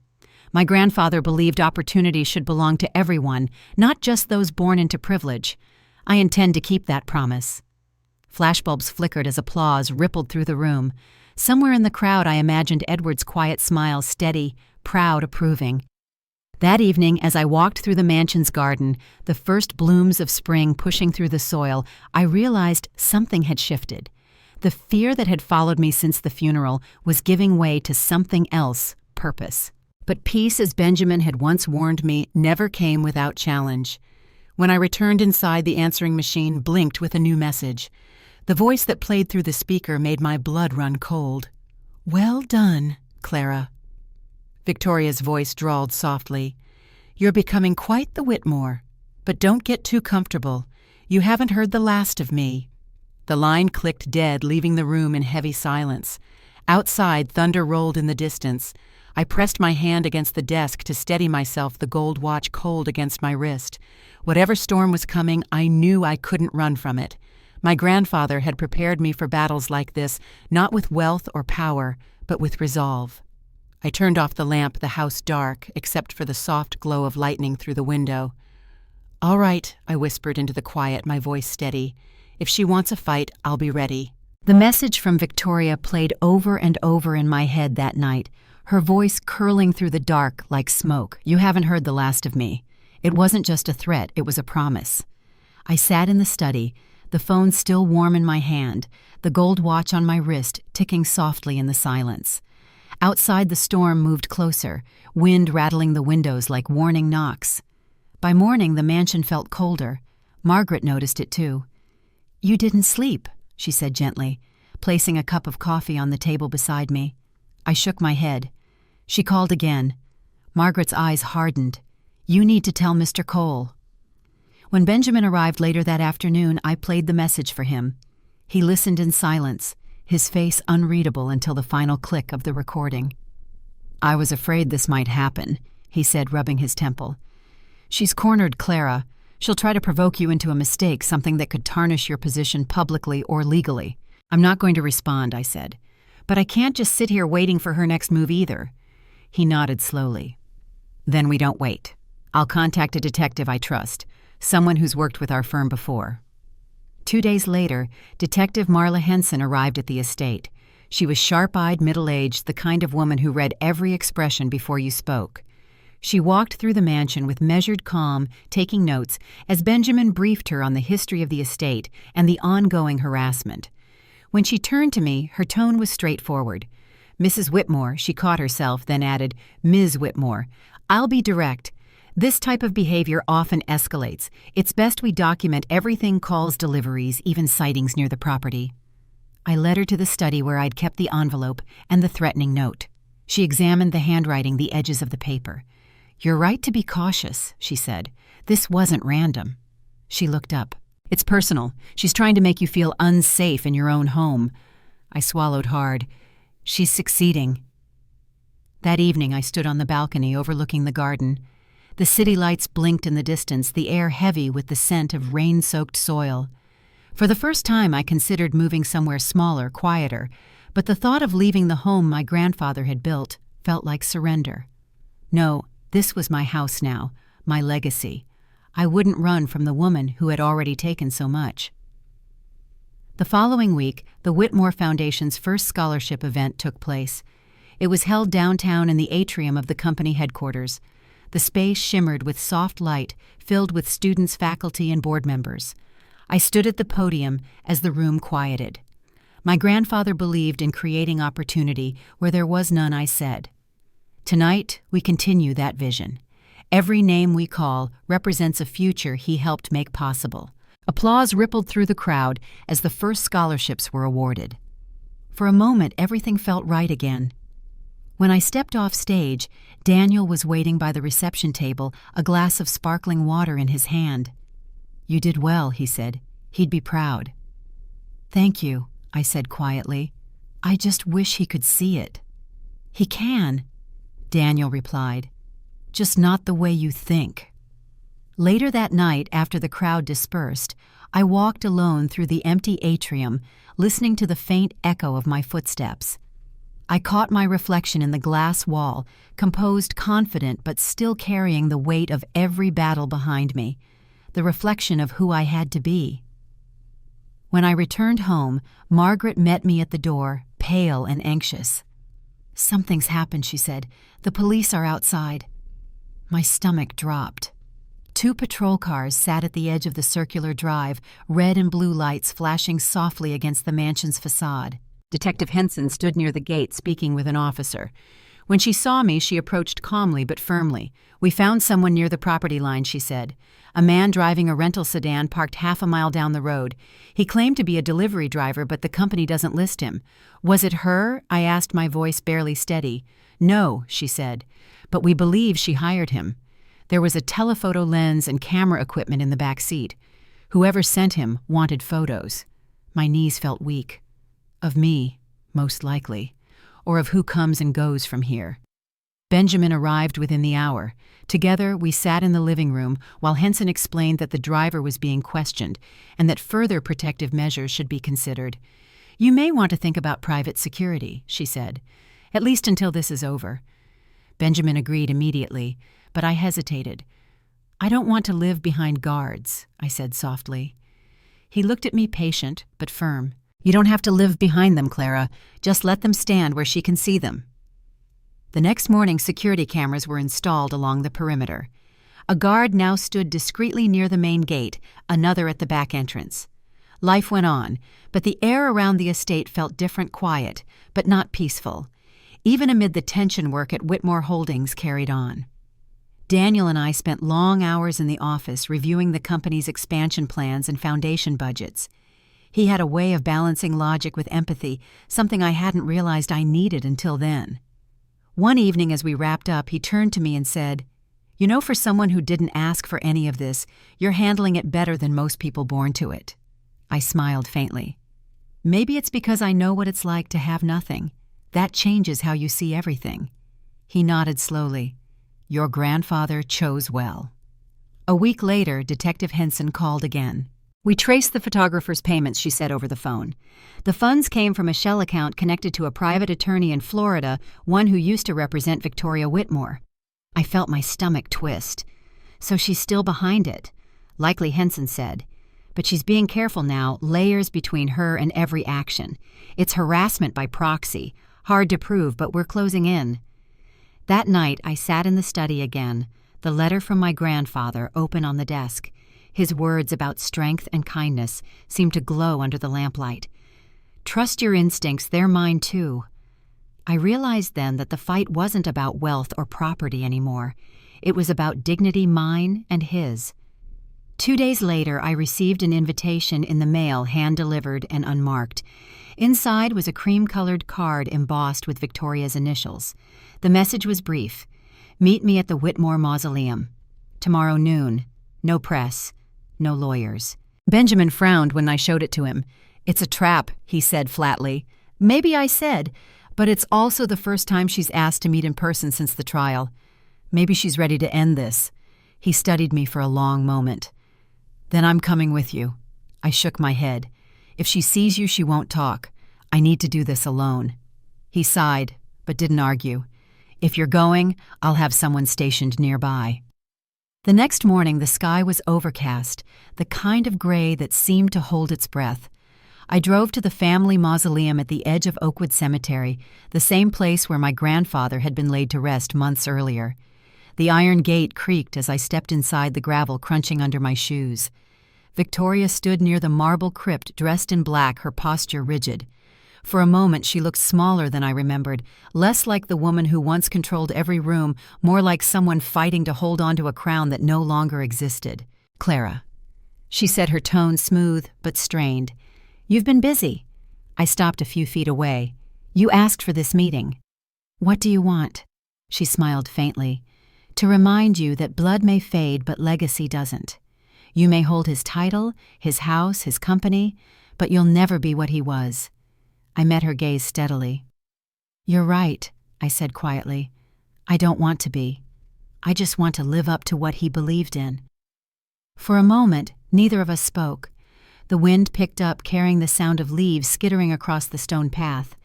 My grandfather believed opportunity should belong to everyone, not just those born into privilege. I intend to keep that promise." Flashbulbs flickered as applause rippled through the room. Somewhere in the crowd I imagined Edward's quiet smile, steady, proud, approving. That evening, as I walked through the mansion's garden, the first blooms of spring pushing through the soil, I realized something had shifted. The fear that had followed me since the funeral was giving way to something else, purpose. But peace, as Benjamin had once warned me, never came without challenge. When I returned inside, the answering machine blinked with a new message. The voice that played through the speaker made my blood run cold. "Well done, Clara." Victoria's voice drawled softly. "You're becoming quite the Whitmore. But don't get too comfortable. You haven't heard the last of me." The line clicked dead, leaving the room in heavy silence. Outside, thunder rolled in the distance. I pressed my hand against the desk to steady myself, the gold watch cold against my wrist. Whatever storm was coming, I knew I couldn't run from it. My grandfather had prepared me for battles like this, not with wealth or power, but with resolve. I turned off the lamp, the house dark, except for the soft glow of lightning through the window. "All right," I whispered into the quiet, my voice steady. "If she wants a fight, I'll be ready." The message from Victoria played over and over in my head that night, her voice curling through the dark like smoke. "You haven't heard the last of me." It wasn't just a threat, it was a promise. I sat in the study, the phone still warm in my hand, the gold watch on my wrist ticking softly in the silence. Outside, the storm moved closer, wind rattling the windows like warning knocks. By morning, the mansion felt colder. Margaret noticed it too. "You didn't sleep," she said gently, placing a cup of coffee on the table beside me. I shook my head. She called again. Margaret's eyes hardened. "You need to tell Mr. Cole." When Benjamin arrived later that afternoon, I played the message for him. He listened in silence, his face unreadable until the final click of the recording. "I was afraid this might happen," he said, rubbing his temple. "She's cornered Clara. She'll try to provoke you into a mistake, something that could tarnish your position publicly or legally." "I'm not going to respond," I said. "But I can't just sit here waiting for her next move either." He nodded slowly. "Then we don't wait. I'll contact a detective I trust, someone who's worked with our firm before." 2 days later, Detective Marla Henson arrived at the estate. She was sharp-eyed, middle-aged, the kind of woman who read every expression before you spoke. She walked through the mansion with measured calm, taking notes, as Benjamin briefed her on the history of the estate and the ongoing harassment. When she turned to me, her tone was straightforward. "Mrs. Whitmore," she caught herself, then added, "Ms. Whitmore. I'll be direct. This type of behavior often escalates. It's best we document everything: calls, deliveries, even sightings near the property." I led her to the study where I'd kept the envelope and the threatening note. She examined the handwriting, the edges of the paper. "You're right to be cautious," she said. "This wasn't random." She looked up. "It's personal. She's trying to make you feel unsafe in your own home." I swallowed hard. "She's succeeding." That evening I stood on the balcony overlooking the garden. The city lights blinked in the distance, the air heavy with the scent of rain-soaked soil. For the first time I considered moving somewhere smaller, quieter, but the thought of leaving the home my grandfather had built felt like surrender. No, this was my house now, my legacy. I wouldn't run from the woman who had already taken so much. The following week, the Whitmore Foundation's first scholarship event took place. It was held downtown in the atrium of the company headquarters. The space shimmered with soft light, filled with students, faculty, and board members. I stood at the podium as the room quieted. My grandfather believed in creating opportunity where there was none, I said. Tonight, we continue that vision. Every name we call represents a future he helped make possible. Applause rippled through the crowd as the first scholarships were awarded. For a moment, everything felt right again. When I stepped off stage, Daniel was waiting by the reception table, a glass of sparkling water in his hand. "You did well," he said. "He'd be proud." "Thank you," I said quietly. "I just wish he could see it." "He can," Daniel replied. "Just not the way you think." Later that night, after the crowd dispersed, I walked alone through the empty atrium, listening to the faint echo of my footsteps. I caught my reflection in the glass wall, composed, confident, but still carrying the weight of every battle behind me, the reflection of who I had to be. When I returned home, Margaret met me at the door, pale and anxious. "Something's happened," she said. "The police are outside." My stomach dropped. 2 patrol cars sat at the edge of the circular drive, red and blue lights flashing softly against the mansion's facade. Detective Henson stood near the gate speaking with an officer. When she saw me, she approached calmly but firmly. "We found someone near the property line," she said. "A man driving a rental sedan parked half a mile down the road. He claimed to be a delivery driver, but the company doesn't list him." "Was it her?" I asked, my voice barely steady. "No," she said, "but we believe she hired him. There was a telephoto lens and camera equipment in the back seat. Whoever sent him wanted photos." My knees felt weak. Of me, most likely, or of who comes and goes from here. Benjamin arrived within the hour. Together, we sat in the living room while Henson explained that the driver was being questioned and that further protective measures should be considered. "You may want to think about private security," she said, "at least until this is over." Benjamin agreed immediately, but I hesitated. "I don't want to live behind guards," I said softly. He looked at me, patient but firm. "You don't have to live behind them, Clara. Just let them stand where she can see them." The next morning, security cameras were installed along the perimeter. A guard now stood discreetly near the main gate, another at the back entrance. Life went on, but the air around the estate felt different, quiet, but not peaceful. Even amid the tension, work at Whitmore Holdings carried on. Daniel and I spent long hours in the office reviewing the company's expansion plans and foundation budgets. He had a way of balancing logic with empathy, something I hadn't realized I needed until then. One evening as we wrapped up, he turned to me and said, "You know, for someone who didn't ask for any of this, you're handling it better than most people born to it." I smiled faintly. "Maybe it's because I know what it's like to have nothing. That changes how you see everything." He nodded slowly. "Your grandfather chose well." A week later, Detective Henson called again. "We traced the photographer's payments," she said over the phone. "The funds came from a shell account connected to a private attorney in Florida, one who used to represent Victoria Whitmore." I felt my stomach twist. "So she's still behind it," likely, Henson said. "But she's being careful now, layers between her and every action. It's harassment by proxy. Hard to prove, but we're closing in." That night, I sat in the study again, the letter from my grandfather open on the desk. His words about strength and kindness seemed to glow under the lamplight. "Trust your instincts, they're mine too." I realized then that the fight wasn't about wealth or property anymore. It was about dignity, mine and his. 2 days later, I received an invitation in the mail, hand-delivered and unmarked. Inside was a cream-colored card embossed with Victoria's initials. The message was brief. "Meet me at the Whitmore Mausoleum. Tomorrow noon. No press. No lawyers." Benjamin frowned when I showed it to him. "It's a trap," he said flatly. Maybe I said, but it's also the first time she's asked to meet in person since the trial. Maybe she's ready to end this. He studied me for a long moment. "Then I'm coming with you." I shook my head. "If she sees you, she won't talk. I need to do this alone." He sighed, but didn't argue. "If you're going, I'll have someone stationed nearby." The next morning, the sky was overcast, the kind of gray that seemed to hold its breath. I drove to the family mausoleum at the edge of Oakwood Cemetery, the same place where my grandfather had been laid to rest months earlier. The iron gate creaked as I stepped inside, the gravel crunching under my shoes. Victoria stood near the marble crypt, dressed in black, her posture rigid. For a moment she looked smaller than I remembered, less like the woman who once controlled every room, more like someone fighting to hold on to a crown that no longer existed. "Clara," she said, her tone smooth but strained. "You've been busy." I stopped a few feet away. "You asked for this meeting." "What do you want?" She smiled faintly. "To remind you that blood may fade, but legacy doesn't. You may hold his title, his house, his company, but you'll never be what he was." I met her gaze steadily. "You're right," I said quietly. "I don't want to be. I just want to live up to what he believed in." For a moment, neither of us spoke. The wind picked up, carrying the sound of leaves skittering across the stone path.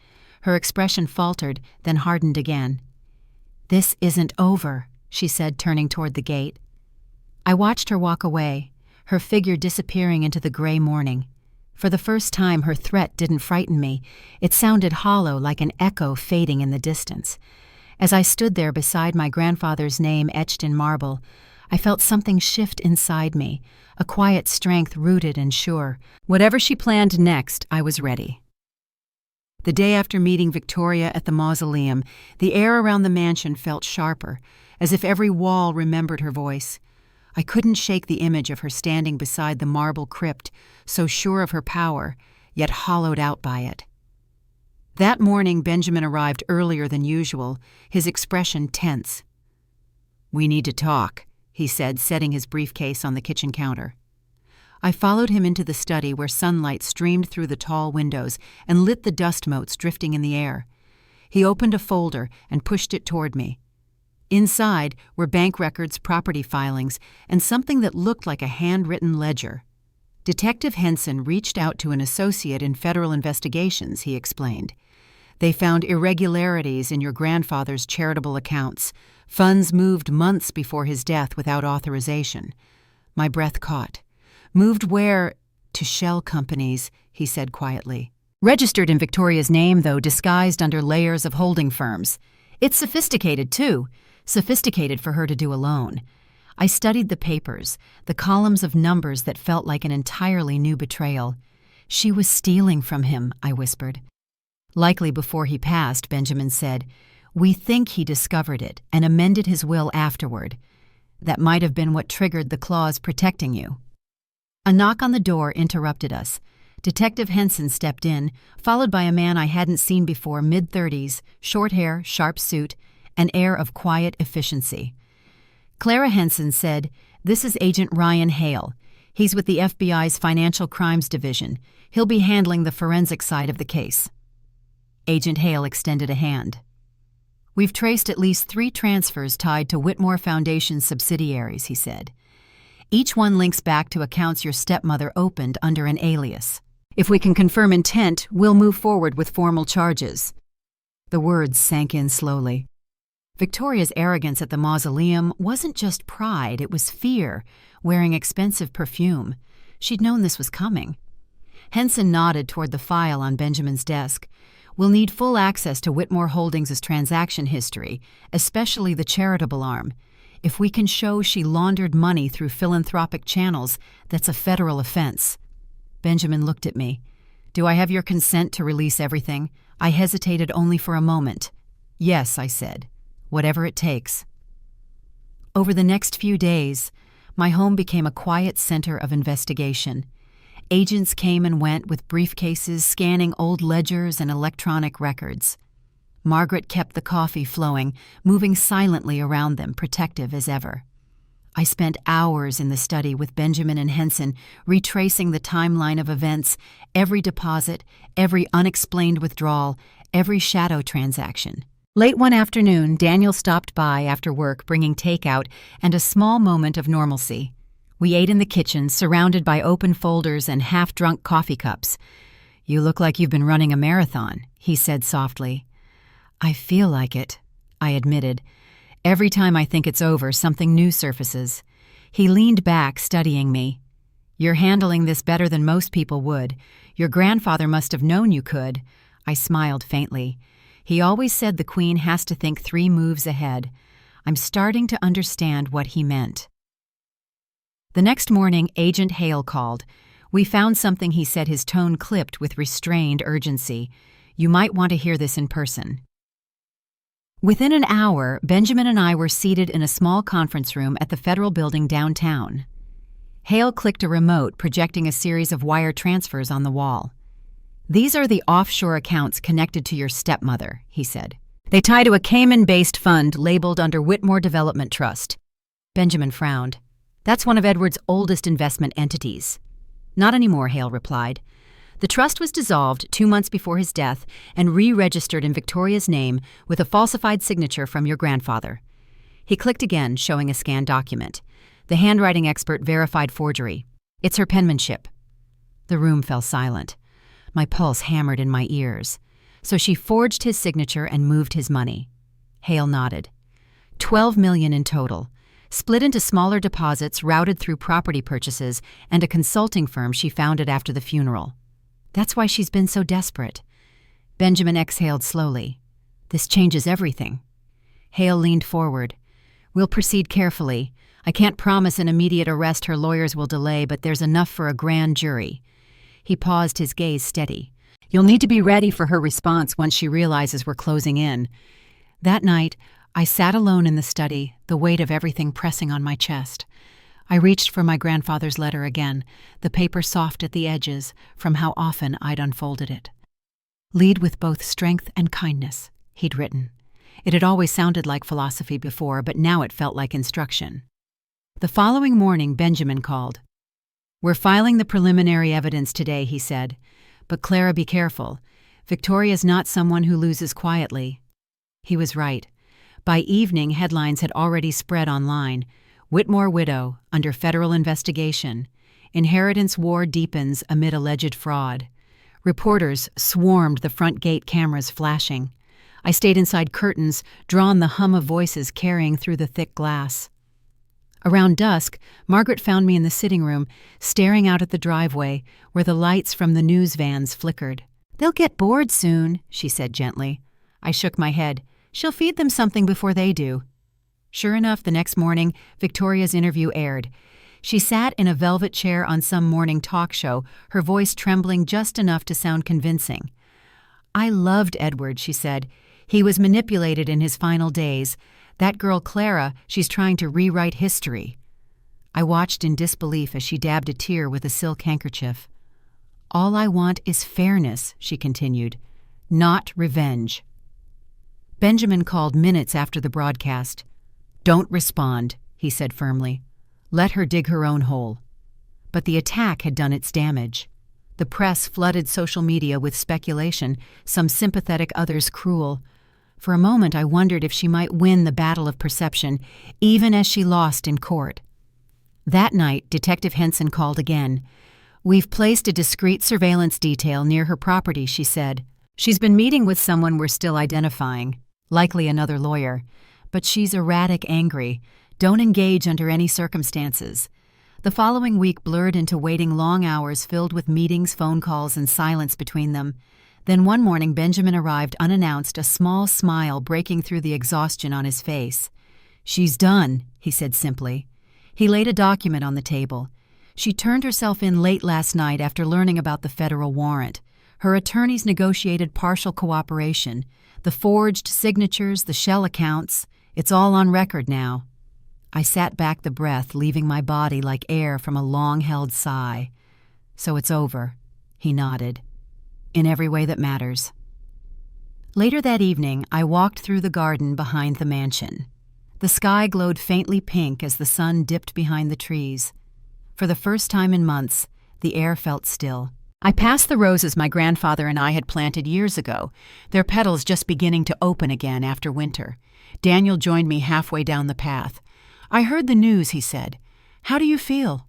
Her expression faltered, then hardened again. "This isn't over," she said, turning toward the gate. I watched her walk away, her figure disappearing into the gray morning. For the first time, her threat didn't frighten me. It sounded hollow, like an echo fading in the distance. As I stood there beside my grandfather's name etched in marble, I felt something shift inside me, a quiet strength rooted and sure. Whatever she planned next, I was ready. The day after meeting Victoria at the mausoleum, the air around the mansion felt sharper, as if every wall remembered her voice. I couldn't shake the image of her standing beside the marble crypt, so sure of her power, yet hollowed out by it. That morning, Benjamin arrived earlier than usual, his expression tense. "We need to talk," he said, setting his briefcase on the kitchen counter. I followed him into the study where sunlight streamed through the tall windows and lit the dust motes drifting in the air. He opened a folder and pushed it toward me. Inside were bank records, property filings, and something that looked like a handwritten ledger. "Detective Henson reached out to an associate in federal investigations," he explained. "They found irregularities in your grandfather's charitable accounts. Funds moved months before his death without authorization." My breath caught. "Moved where?" "To shell companies," he said quietly. "Registered in Victoria's name, though, disguised under layers of holding firms. It's sophisticated, too. Sophisticated for her to do alone." I studied the papers, the columns of numbers that felt like an entirely new betrayal. "She was stealing from him," I whispered. "Likely before he passed," Benjamin said. "We think he discovered it and amended his will afterward. That might have been what triggered the clause protecting you." A knock on the door interrupted us. Detective Henson stepped in, followed by a man I hadn't seen before, mid-30s, short hair, sharp suit, an air of quiet efficiency. Clara Henson said, "This is Agent Ryan Hale. He's with the FBI's Financial Crimes Division. He'll be handling the forensic side of the case." Agent Hale extended a hand. "We've traced at least 3 transfers tied to Whitmore Foundation subsidiaries," he said. "Each one links back to accounts your stepmother opened under an alias. If we can confirm intent, we'll move forward with formal charges." The words sank in slowly. Victoria's arrogance at the mausoleum wasn't just pride, it was fear, wearing expensive perfume. She'd known this was coming. Henson nodded toward the file on Benjamin's desk. "We'll need full access to Whitmore Holdings' transaction history, especially the charitable arm. If we can show she laundered money through philanthropic channels, that's a federal offense." Benjamin looked at me. "Do I have your consent to release everything?" I hesitated only for a moment. "Yes," I said. "Whatever it takes." Over the next few days, my home became a quiet center of investigation. Agents came and went with briefcases scanning old ledgers and electronic records. Margaret kept the coffee flowing, moving silently around them, protective as ever. I spent hours in the study with Benjamin and Henson, retracing the timeline of events, every deposit, every unexplained withdrawal, every shadow transaction. Late one afternoon, Daniel stopped by after work, bringing takeout and a small moment of normalcy. We ate in the kitchen, surrounded by open folders and half-drunk coffee cups. "You look like you've been running a marathon," he said softly. "I feel like it," I admitted. "Every time I think it's over, something new surfaces." He leaned back, studying me. "You're handling this better than most people would. Your grandfather must have known you could." I smiled faintly. He always said the Queen has to think 3 moves ahead. I'm starting to understand what he meant. The next morning, Agent Hale called. We found something, he said, his tone clipped with restrained urgency. "You might want to hear this in person." Within an hour, Benjamin and I were seated in a small conference room at the Federal Building downtown. Hale clicked a remote, projecting a series of wire transfers on the wall. "These are the offshore accounts connected to your stepmother," he said. "They tie to a Cayman-based fund labeled under Whitmore Development Trust." Benjamin frowned. "That's one of Edward's oldest investment entities." "Not anymore," Hale replied. "The trust was dissolved 2 months before his death and re-registered in Victoria's name with a falsified signature from your grandfather." He clicked again, showing a scanned document. The handwriting expert verified forgery. "It's her penmanship." The room fell silent. My pulse hammered in my ears. "So she forged his signature and moved his money." Hale nodded. $12 million in total, split into smaller deposits routed through property purchases and a consulting firm she founded after the funeral. "That's why she's been so desperate." Benjamin exhaled slowly. "This changes everything." Hale leaned forward. "We'll proceed carefully. I can't promise an immediate arrest her lawyers will delay, but there's enough for a grand jury." He paused, his gaze steady. "You'll need to be ready for her response once she realizes we're closing in." That night, I sat alone in the study, the weight of everything pressing on my chest. I reached for my grandfather's letter again, the paper soft at the edges from how often I'd unfolded it. "Lead with both strength and kindness," he'd written. It had always sounded like philosophy before, but now it felt like instruction. The following morning, Benjamin called. "We're filing the preliminary evidence today," he said. "But Clara, be careful. Victoria's not someone who loses quietly." He was right. By evening, headlines had already spread online. "Whitmore widow, under federal investigation. Inheritance war deepens amid alleged fraud." Reporters swarmed the front gate, cameras flashing. I stayed inside curtains, drawn the hum of voices carrying through the thick glass. Around dusk, Margaret found me in the sitting room, staring out at the driveway, where the lights from the news vans flickered. "They'll get bored soon," she said gently. I shook my head. "She'll feed them something before they do." Sure enough, the next morning, Victoria's interview aired. She sat in a velvet chair on some morning talk show, her voice trembling just enough to sound convincing. "I loved Edward," she said. "He was manipulated in his final days. That girl Clara, she's trying to rewrite history." I watched in disbelief as she dabbed a tear with a silk handkerchief. "All I want is fairness," she continued, "not revenge." Benjamin called minutes after the broadcast. "Don't respond," he said firmly. "Let her dig her own hole." But the attack had done its damage. The press flooded social media with speculation, some sympathetic, others cruel. For a moment I wondered if she might win the battle of perception, even as she lost in court. That night, Detective Henson called again. "We've placed a discreet surveillance detail near her property," she said. "She's been meeting with someone we're still identifying, likely another lawyer. But she's erratic, angry. Don't engage under any circumstances." The following week blurred into waiting long hours filled with meetings, phone calls, and silence between them. Then one morning Benjamin arrived unannounced, a small smile breaking through the exhaustion on his face. "She's done," he said simply. He laid a document on the table. "She turned herself in late last night after learning about the federal warrant. Her attorneys negotiated partial cooperation. The forged signatures, the shell accounts, it's all on record now." I sat back, the breath leaving my body like air from a long-held sigh. "So it's over," he nodded. "In every way that matters." Later that evening, I walked through the garden behind the mansion. The sky glowed faintly pink as the sun dipped behind the trees. For the first time in months, the air felt still. I passed the roses my grandfather and I had planted years ago, their petals just beginning to open again after winter. Daniel joined me halfway down the path. "I heard the news," he said. "How do you feel?"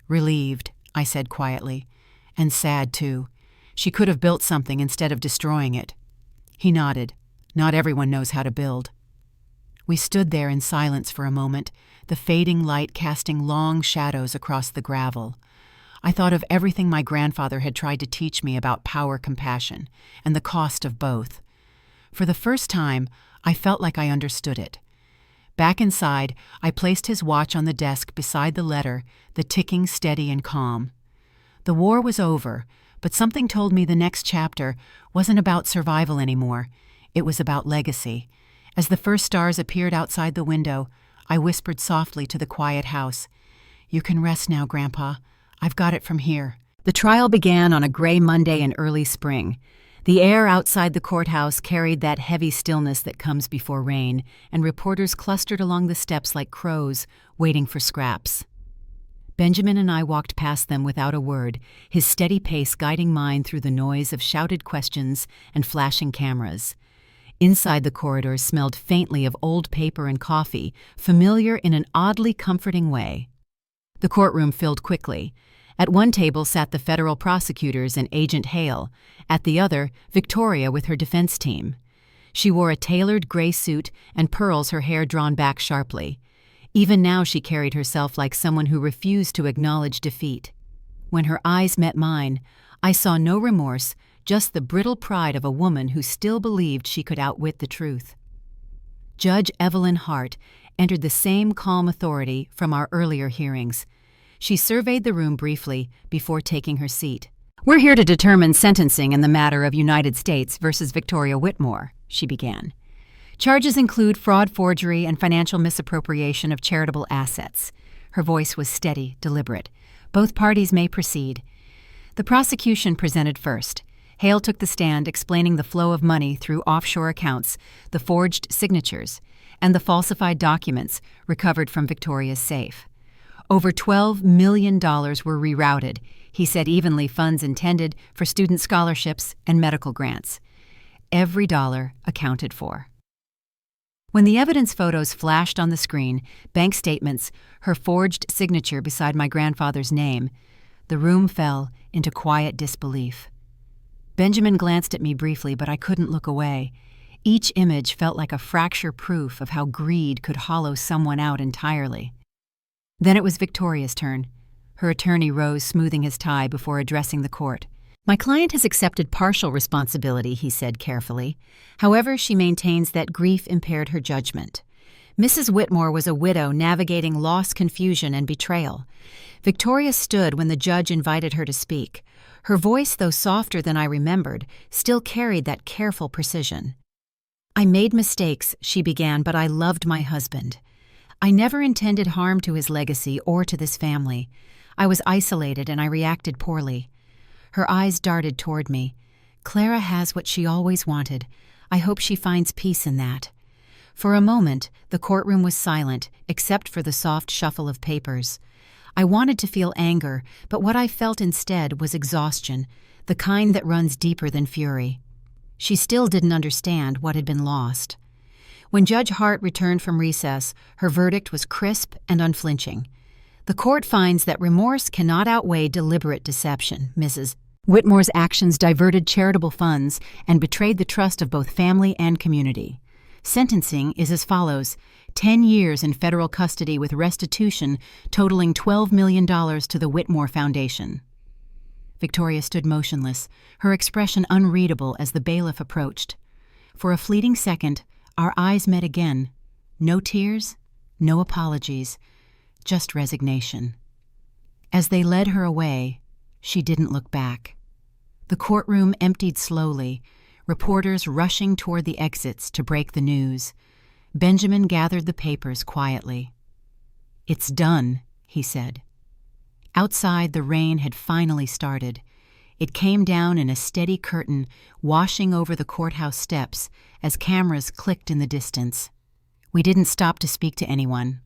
"Relieved," I said quietly. "And sad, too. She could have built something instead of destroying it." He nodded. "Not everyone knows how to build." We stood there in silence for a moment, the fading light casting long shadows across the gravel. I thought of everything my grandfather had tried to teach me about power compassion, and the cost of both. For the first time, I felt like I understood it. Back inside, I placed his watch on the desk beside the letter, the ticking steady and calm. The war was over, but something told me the next chapter wasn't about survival anymore. It was about legacy. As the first stars appeared outside the window, I whispered softly to the quiet house, "You can rest now, Grandpa. I've got it from here." The trial began on a gray Monday in early spring. The air outside the courthouse carried that heavy stillness that comes before rain, and reporters clustered along the steps like crows, waiting for scraps. Benjamin and I walked past them without a word, his steady pace guiding mine through the noise of shouted questions and flashing cameras. Inside the corridors smelled faintly of old paper and coffee, familiar in an oddly comforting way. The courtroom filled quickly. At one table sat the federal prosecutors and Agent Hale. At the other, Victoria with her defense team. She wore a tailored gray suit and pearls her hair drawn back sharply. Even now she carried herself like someone who refused to acknowledge defeat. When her eyes met mine, I saw no remorse, just the brittle pride of a woman who still believed she could outwit the truth. Judge Evelyn Hart entered the same calm authority from our earlier hearings. She surveyed the room briefly before taking her seat. "We're here to determine sentencing in the matter of United States versus Victoria Whitmore," she began. "Charges include fraud, forgery, and financial misappropriation of charitable assets." Her voice was steady, deliberate. "Both parties may proceed." The prosecution presented first. Hale took the stand explaining the flow of money through offshore accounts, the forged signatures, and the falsified documents recovered from Victoria's safe. Over $12 million were rerouted, he said, evenly funds intended for student scholarships and medical grants. Every dollar accounted for. When the evidence photos flashed on the screen, bank statements, her forged signature beside my grandfather's name, the room fell into quiet disbelief. Benjamin glanced at me briefly, but I couldn't look away. Each image felt like a fracture proof of how greed could hollow someone out entirely. Then it was Victoria's turn. Her attorney rose, smoothing his tie before addressing the court. "My client has accepted partial responsibility," he said carefully. "However, she maintains that grief impaired her judgment. Mrs. Whitmore was a widow navigating loss, confusion, and betrayal. Victoria stood when the judge invited her to speak. Her voice, though softer than I remembered, still carried that careful precision. "I made mistakes," she began, "but I loved my husband. I never intended harm to his legacy or to this family. I was isolated and I reacted poorly." Her eyes darted toward me. "Clara has what she always wanted. I hope she finds peace in that." For a moment, the courtroom was silent, except for the soft shuffle of papers. I wanted to feel anger, but what I felt instead was exhaustion, the kind that runs deeper than fury. She still didn't understand what had been lost. When Judge Hart returned from recess, her verdict was crisp and unflinching. "The court finds that remorse cannot outweigh deliberate deception. Mrs. Whitmore's actions diverted charitable funds and betrayed the trust of both family and community. Sentencing is as follows: 10 years in federal custody with restitution totaling $12 million to the Whitmore Foundation." Victoria stood motionless, her expression unreadable as the bailiff approached. For a fleeting second, our eyes met again. No tears, no apologies, just resignation. As they led her away, she didn't look back. The courtroom emptied slowly, reporters rushing toward the exits to break the news. Benjamin gathered the papers quietly. "It's done," he said. Outside, the rain had finally started. It came down in a steady curtain, washing over the courthouse steps as cameras clicked in the distance. We didn't stop to speak to anyone.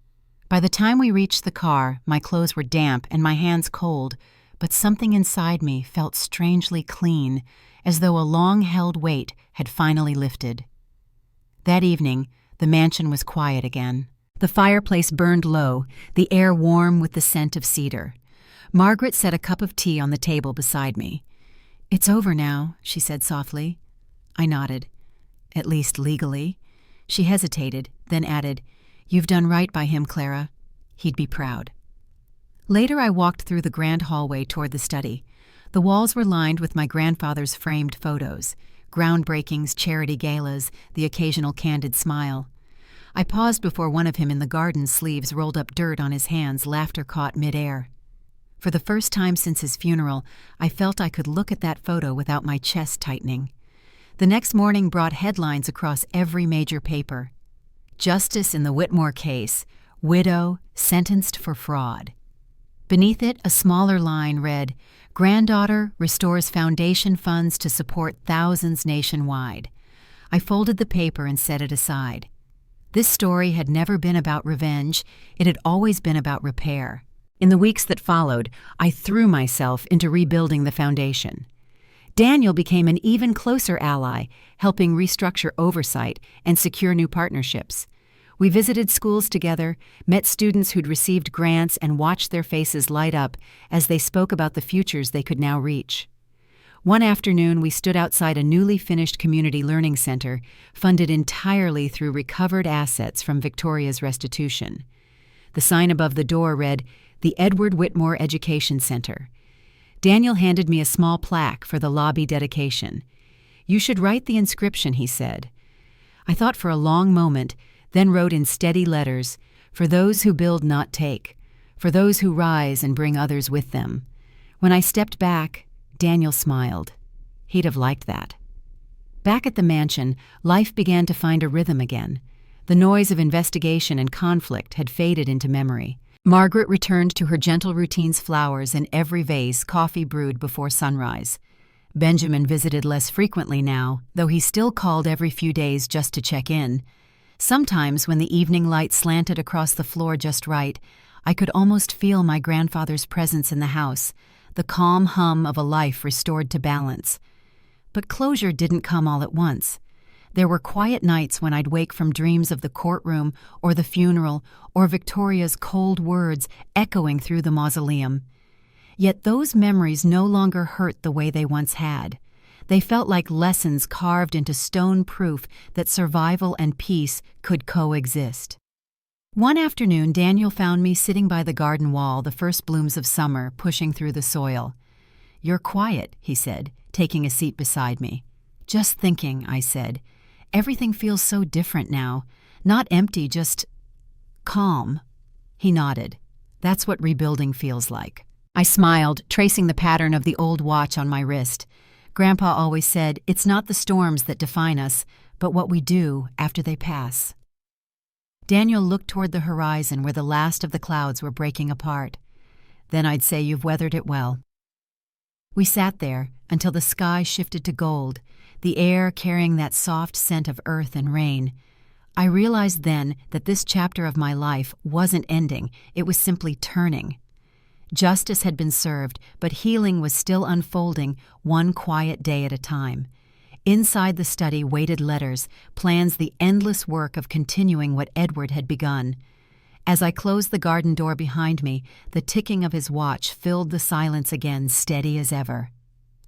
By the time we reached the car, my clothes were damp and my hands cold, but something inside me felt strangely clean, as though a long-held weight had finally lifted. That evening, the mansion was quiet again. The fireplace burned low, the air warm with the scent of cedar. Margaret set a cup of tea on the table beside me. "It's over now," she said softly. I nodded. "At least legally." She hesitated, then added, "You've done right by him, Clara. He'd be proud." Later I walked through the grand hallway toward the study. The walls were lined with my grandfather's framed photos, groundbreakings, charity galas, the occasional candid smile. I paused before one of him in the garden, sleeves rolled up, dirt on his hands, laughter caught mid-air. For the first time since his funeral, I felt I could look at that photo without my chest tightening. The next morning brought headlines across every major paper. "Justice in the Whitmore case. Widow sentenced for fraud." Beneath it, a smaller line read, "Granddaughter restores foundation funds to support thousands nationwide." I folded the paper and set it aside. This story had never been about revenge. It had always been about repair. In the weeks that followed, I threw myself into rebuilding the foundation. Daniel became an even closer ally, helping restructure oversight and secure new partnerships. We visited schools together, met students who'd received grants, and watched their faces light up as they spoke about the futures they could now reach. One afternoon, we stood outside a newly finished community learning center, funded entirely through recovered assets from Victoria's restitution. The sign above the door read, "The Edward Whitmore Education Center." Daniel handed me a small plaque for the lobby dedication. "You should write the inscription," he said. I thought for a long moment, then wrote in steady letters, "For those who build, not take. For those who rise and bring others with them." When I stepped back, Daniel smiled. He'd have liked that. Back at the mansion, life began to find a rhythm again. The noise of investigation and conflict had faded into memory. Margaret returned to her gentle routine's, flowers in every vase, coffee brewed before sunrise. Benjamin visited less frequently now, though he still called every few days just to check in. Sometimes, when the evening light slanted across the floor just right, I could almost feel my grandfather's presence in the house, the calm hum of a life restored to balance. But closure didn't come all at once. There were quiet nights when I'd wake from dreams of the courtroom or the funeral or Victoria's cold words echoing through the mausoleum. Yet those memories no longer hurt the way they once had. They felt like lessons carved into stone, proof that survival and peace could coexist. One afternoon, Daniel found me sitting by the garden wall, the first blooms of summer pushing through the soil. "You're quiet," he said, taking a seat beside me. "Just thinking," I said. "Everything feels so different now. Not empty, just calm." He nodded. "That's what rebuilding feels like." I smiled, tracing the pattern of the old watch on my wrist. Grandpa always said, "It's not the storms that define us, but what we do after they pass." Daniel looked toward the horizon where the last of the clouds were breaking apart. "Then I'd say you've weathered it well." We sat there until the sky shifted to gold, the air carrying that soft scent of earth and rain. I realized then that this chapter of my life wasn't ending, it was simply turning. Justice had been served, but healing was still unfolding, one quiet day at a time. Inside the study waited letters, plans, the endless work of continuing what Edward had begun. As I closed the garden door behind me, the ticking of his watch filled the silence again, steady as ever.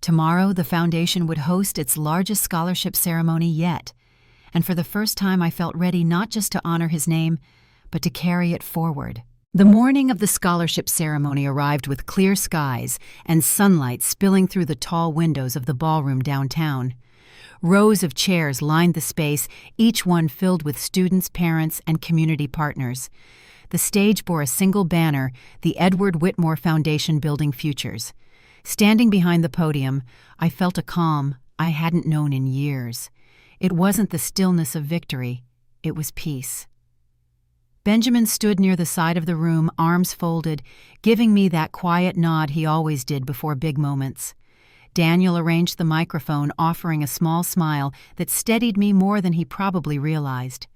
Tomorrow, the foundation would host its largest scholarship ceremony yet, and for the first time I felt ready not just to honor his name, but to carry it forward. The morning of the scholarship ceremony arrived with clear skies and sunlight spilling through the tall windows of the ballroom downtown. Rows of chairs lined the space, each one filled with students, parents, and community partners. The stage bore a single banner, the Edward Whitmore Foundation Building Futures. Standing behind the podium, I felt a calm I hadn't known in years. It wasn't the stillness of victory, it was peace. Benjamin stood near the side of the room, arms folded, giving me that quiet nod he always did before big moments. Daniel arranged the microphone, offering a small smile that steadied me more than he probably realized.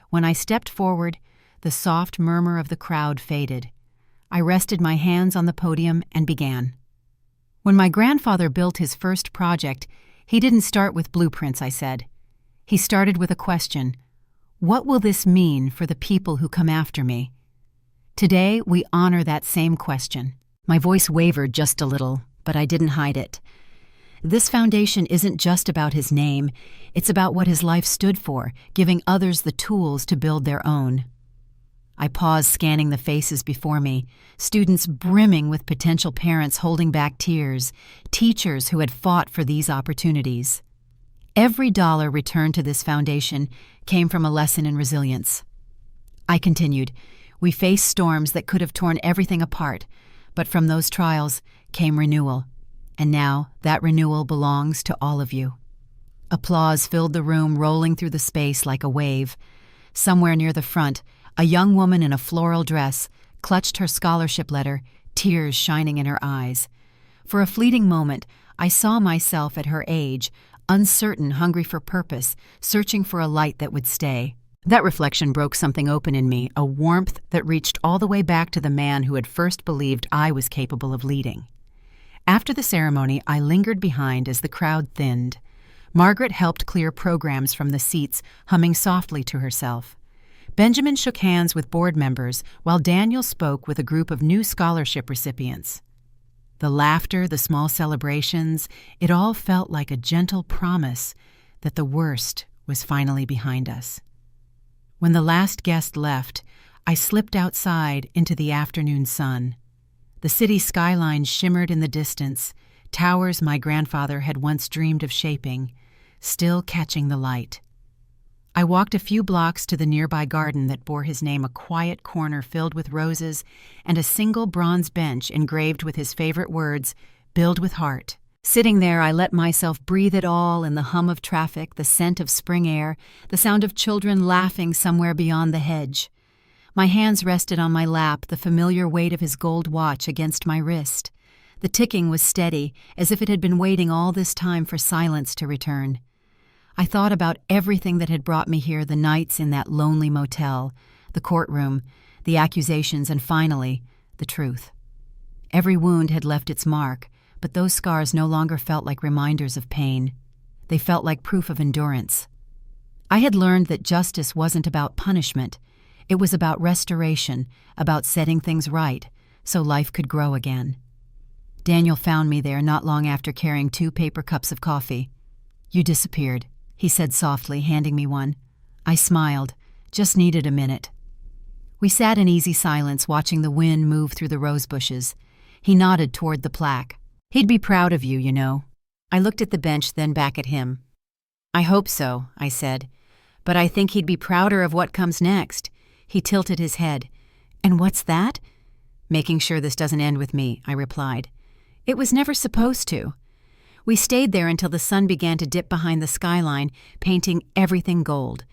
When I stepped forward, the soft murmur of the crowd faded. I rested my hands on the podium and began. When my grandfather built his first project, he didn't start with blueprints, I said. He started with a question. What will this mean for the people who come after me? Today, we honor that same question. My voice wavered just a little, but I didn't hide it. This foundation isn't just about his name, it's about what his life stood for, giving others the tools to build their own. I paused, scanning the faces before me, students brimming with potential parents holding back tears, teachers who had fought for these opportunities. Every dollar returned to this foundation came from a lesson in resilience. I continued, we faced storms that could have torn everything apart, but from those trials came renewal. And now that renewal belongs to all of you. Applause filled the room, rolling through the space like a wave. Somewhere near the front, a young woman in a floral dress clutched her scholarship letter, tears shining in her eyes. For a fleeting moment, I saw myself at her age, uncertain, hungry for purpose, searching for a light that would stay. That reflection broke something open in me, a warmth that reached all the way back to the man who had first believed I was capable of leading. After the ceremony, I lingered behind as the crowd thinned. Margaret helped clear programs from the seats, humming softly to herself. Benjamin shook hands with board members, while Daniel spoke with a group of new scholarship recipients. The laughter, the small celebrations, it all felt like a gentle promise that the worst was finally behind us. When the last guest left, I slipped outside into the afternoon sun. The city skyline shimmered in the distance, towers my grandfather had once dreamed of shaping, still catching the light. I walked a few blocks to the nearby garden that bore his name, a quiet corner filled with roses and a single bronze bench engraved with his favorite words, "Build with heart." Sitting there, I let myself breathe it all in the hum of traffic, the scent of spring air, the sound of children laughing somewhere beyond the hedge. My hands rested on my lap, the familiar weight of his gold watch against my wrist. The ticking was steady, as if it had been waiting all this time for silence to return. I thought about everything that had brought me here, the nights in that lonely motel, the courtroom, the accusations, and finally, the truth. Every wound had left its mark, but those scars no longer felt like reminders of pain. They felt like proof of endurance. I had learned that justice wasn't about punishment. It was about restoration, about setting things right, so life could grow again. Daniel found me there not long after, carrying 2 paper cups of coffee. "You disappeared," he said softly, handing me one. I smiled, just needed a minute. We sat in easy silence, watching the wind move through the rose bushes. He nodded toward the plaque. "He'd be proud of you, you know." I looked at the bench, then back at him. "I hope so," I said. "But I think he'd be prouder of what comes next." He tilted his head. "And what's that?" "Making sure this doesn't end with me," I replied. "It was never supposed to." We stayed there until the sun began to dip behind the skyline, painting everything gold.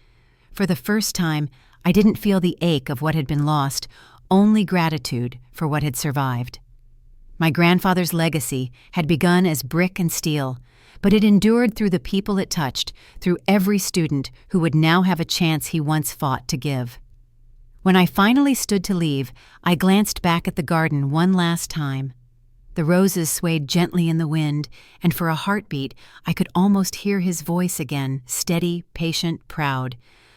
For the first time, I didn't feel the ache of what had been lost, only gratitude for what had survived. My grandfather's legacy had begun as brick and steel, but it endured through the people it touched, through every student who would now have a chance he once fought to give. When I finally stood to leave, I glanced back at the garden one last time. The roses swayed gently in the wind, and for a heartbeat, I could almost hear his voice again, steady, patient, proud,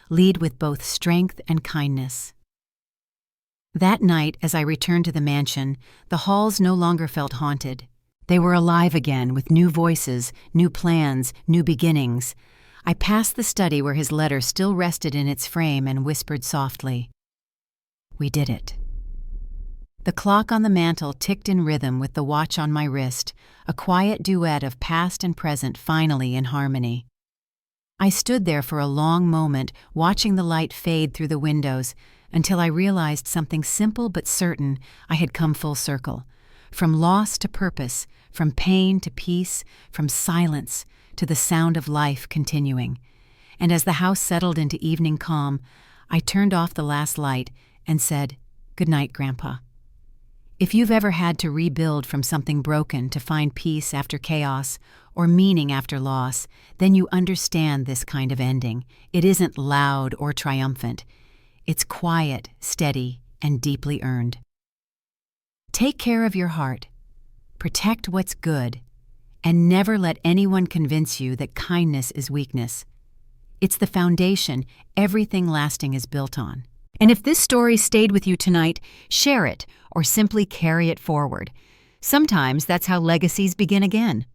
lead with both strength and kindness. That night, as I returned to the mansion, the halls no longer felt haunted. They were alive again, with new voices, new plans, new beginnings. I passed the study where his letter still rested in its frame and whispered softly, "We did it." The clock on the mantel ticked in rhythm with the watch on my wrist, a quiet duet of past and present finally in harmony. I stood there for a long moment, watching the light fade through the windows, until I realized something simple but certain: I had come full circle. From loss to purpose, from pain to peace, from silence to the sound of life continuing. And as the house settled into evening calm, I turned off the last light and said, "Good night, Grandpa." If you've ever had to rebuild from something broken to find peace after chaos or meaning after loss, then you understand this kind of ending. It isn't loud or triumphant. It's quiet, steady, and deeply earned. Take care of your heart. Protect what's good. And never let anyone convince you that kindness is weakness. It's the foundation everything lasting is built on. And if this story stayed with you tonight, share it or simply carry it forward. Sometimes that's how legacies begin again.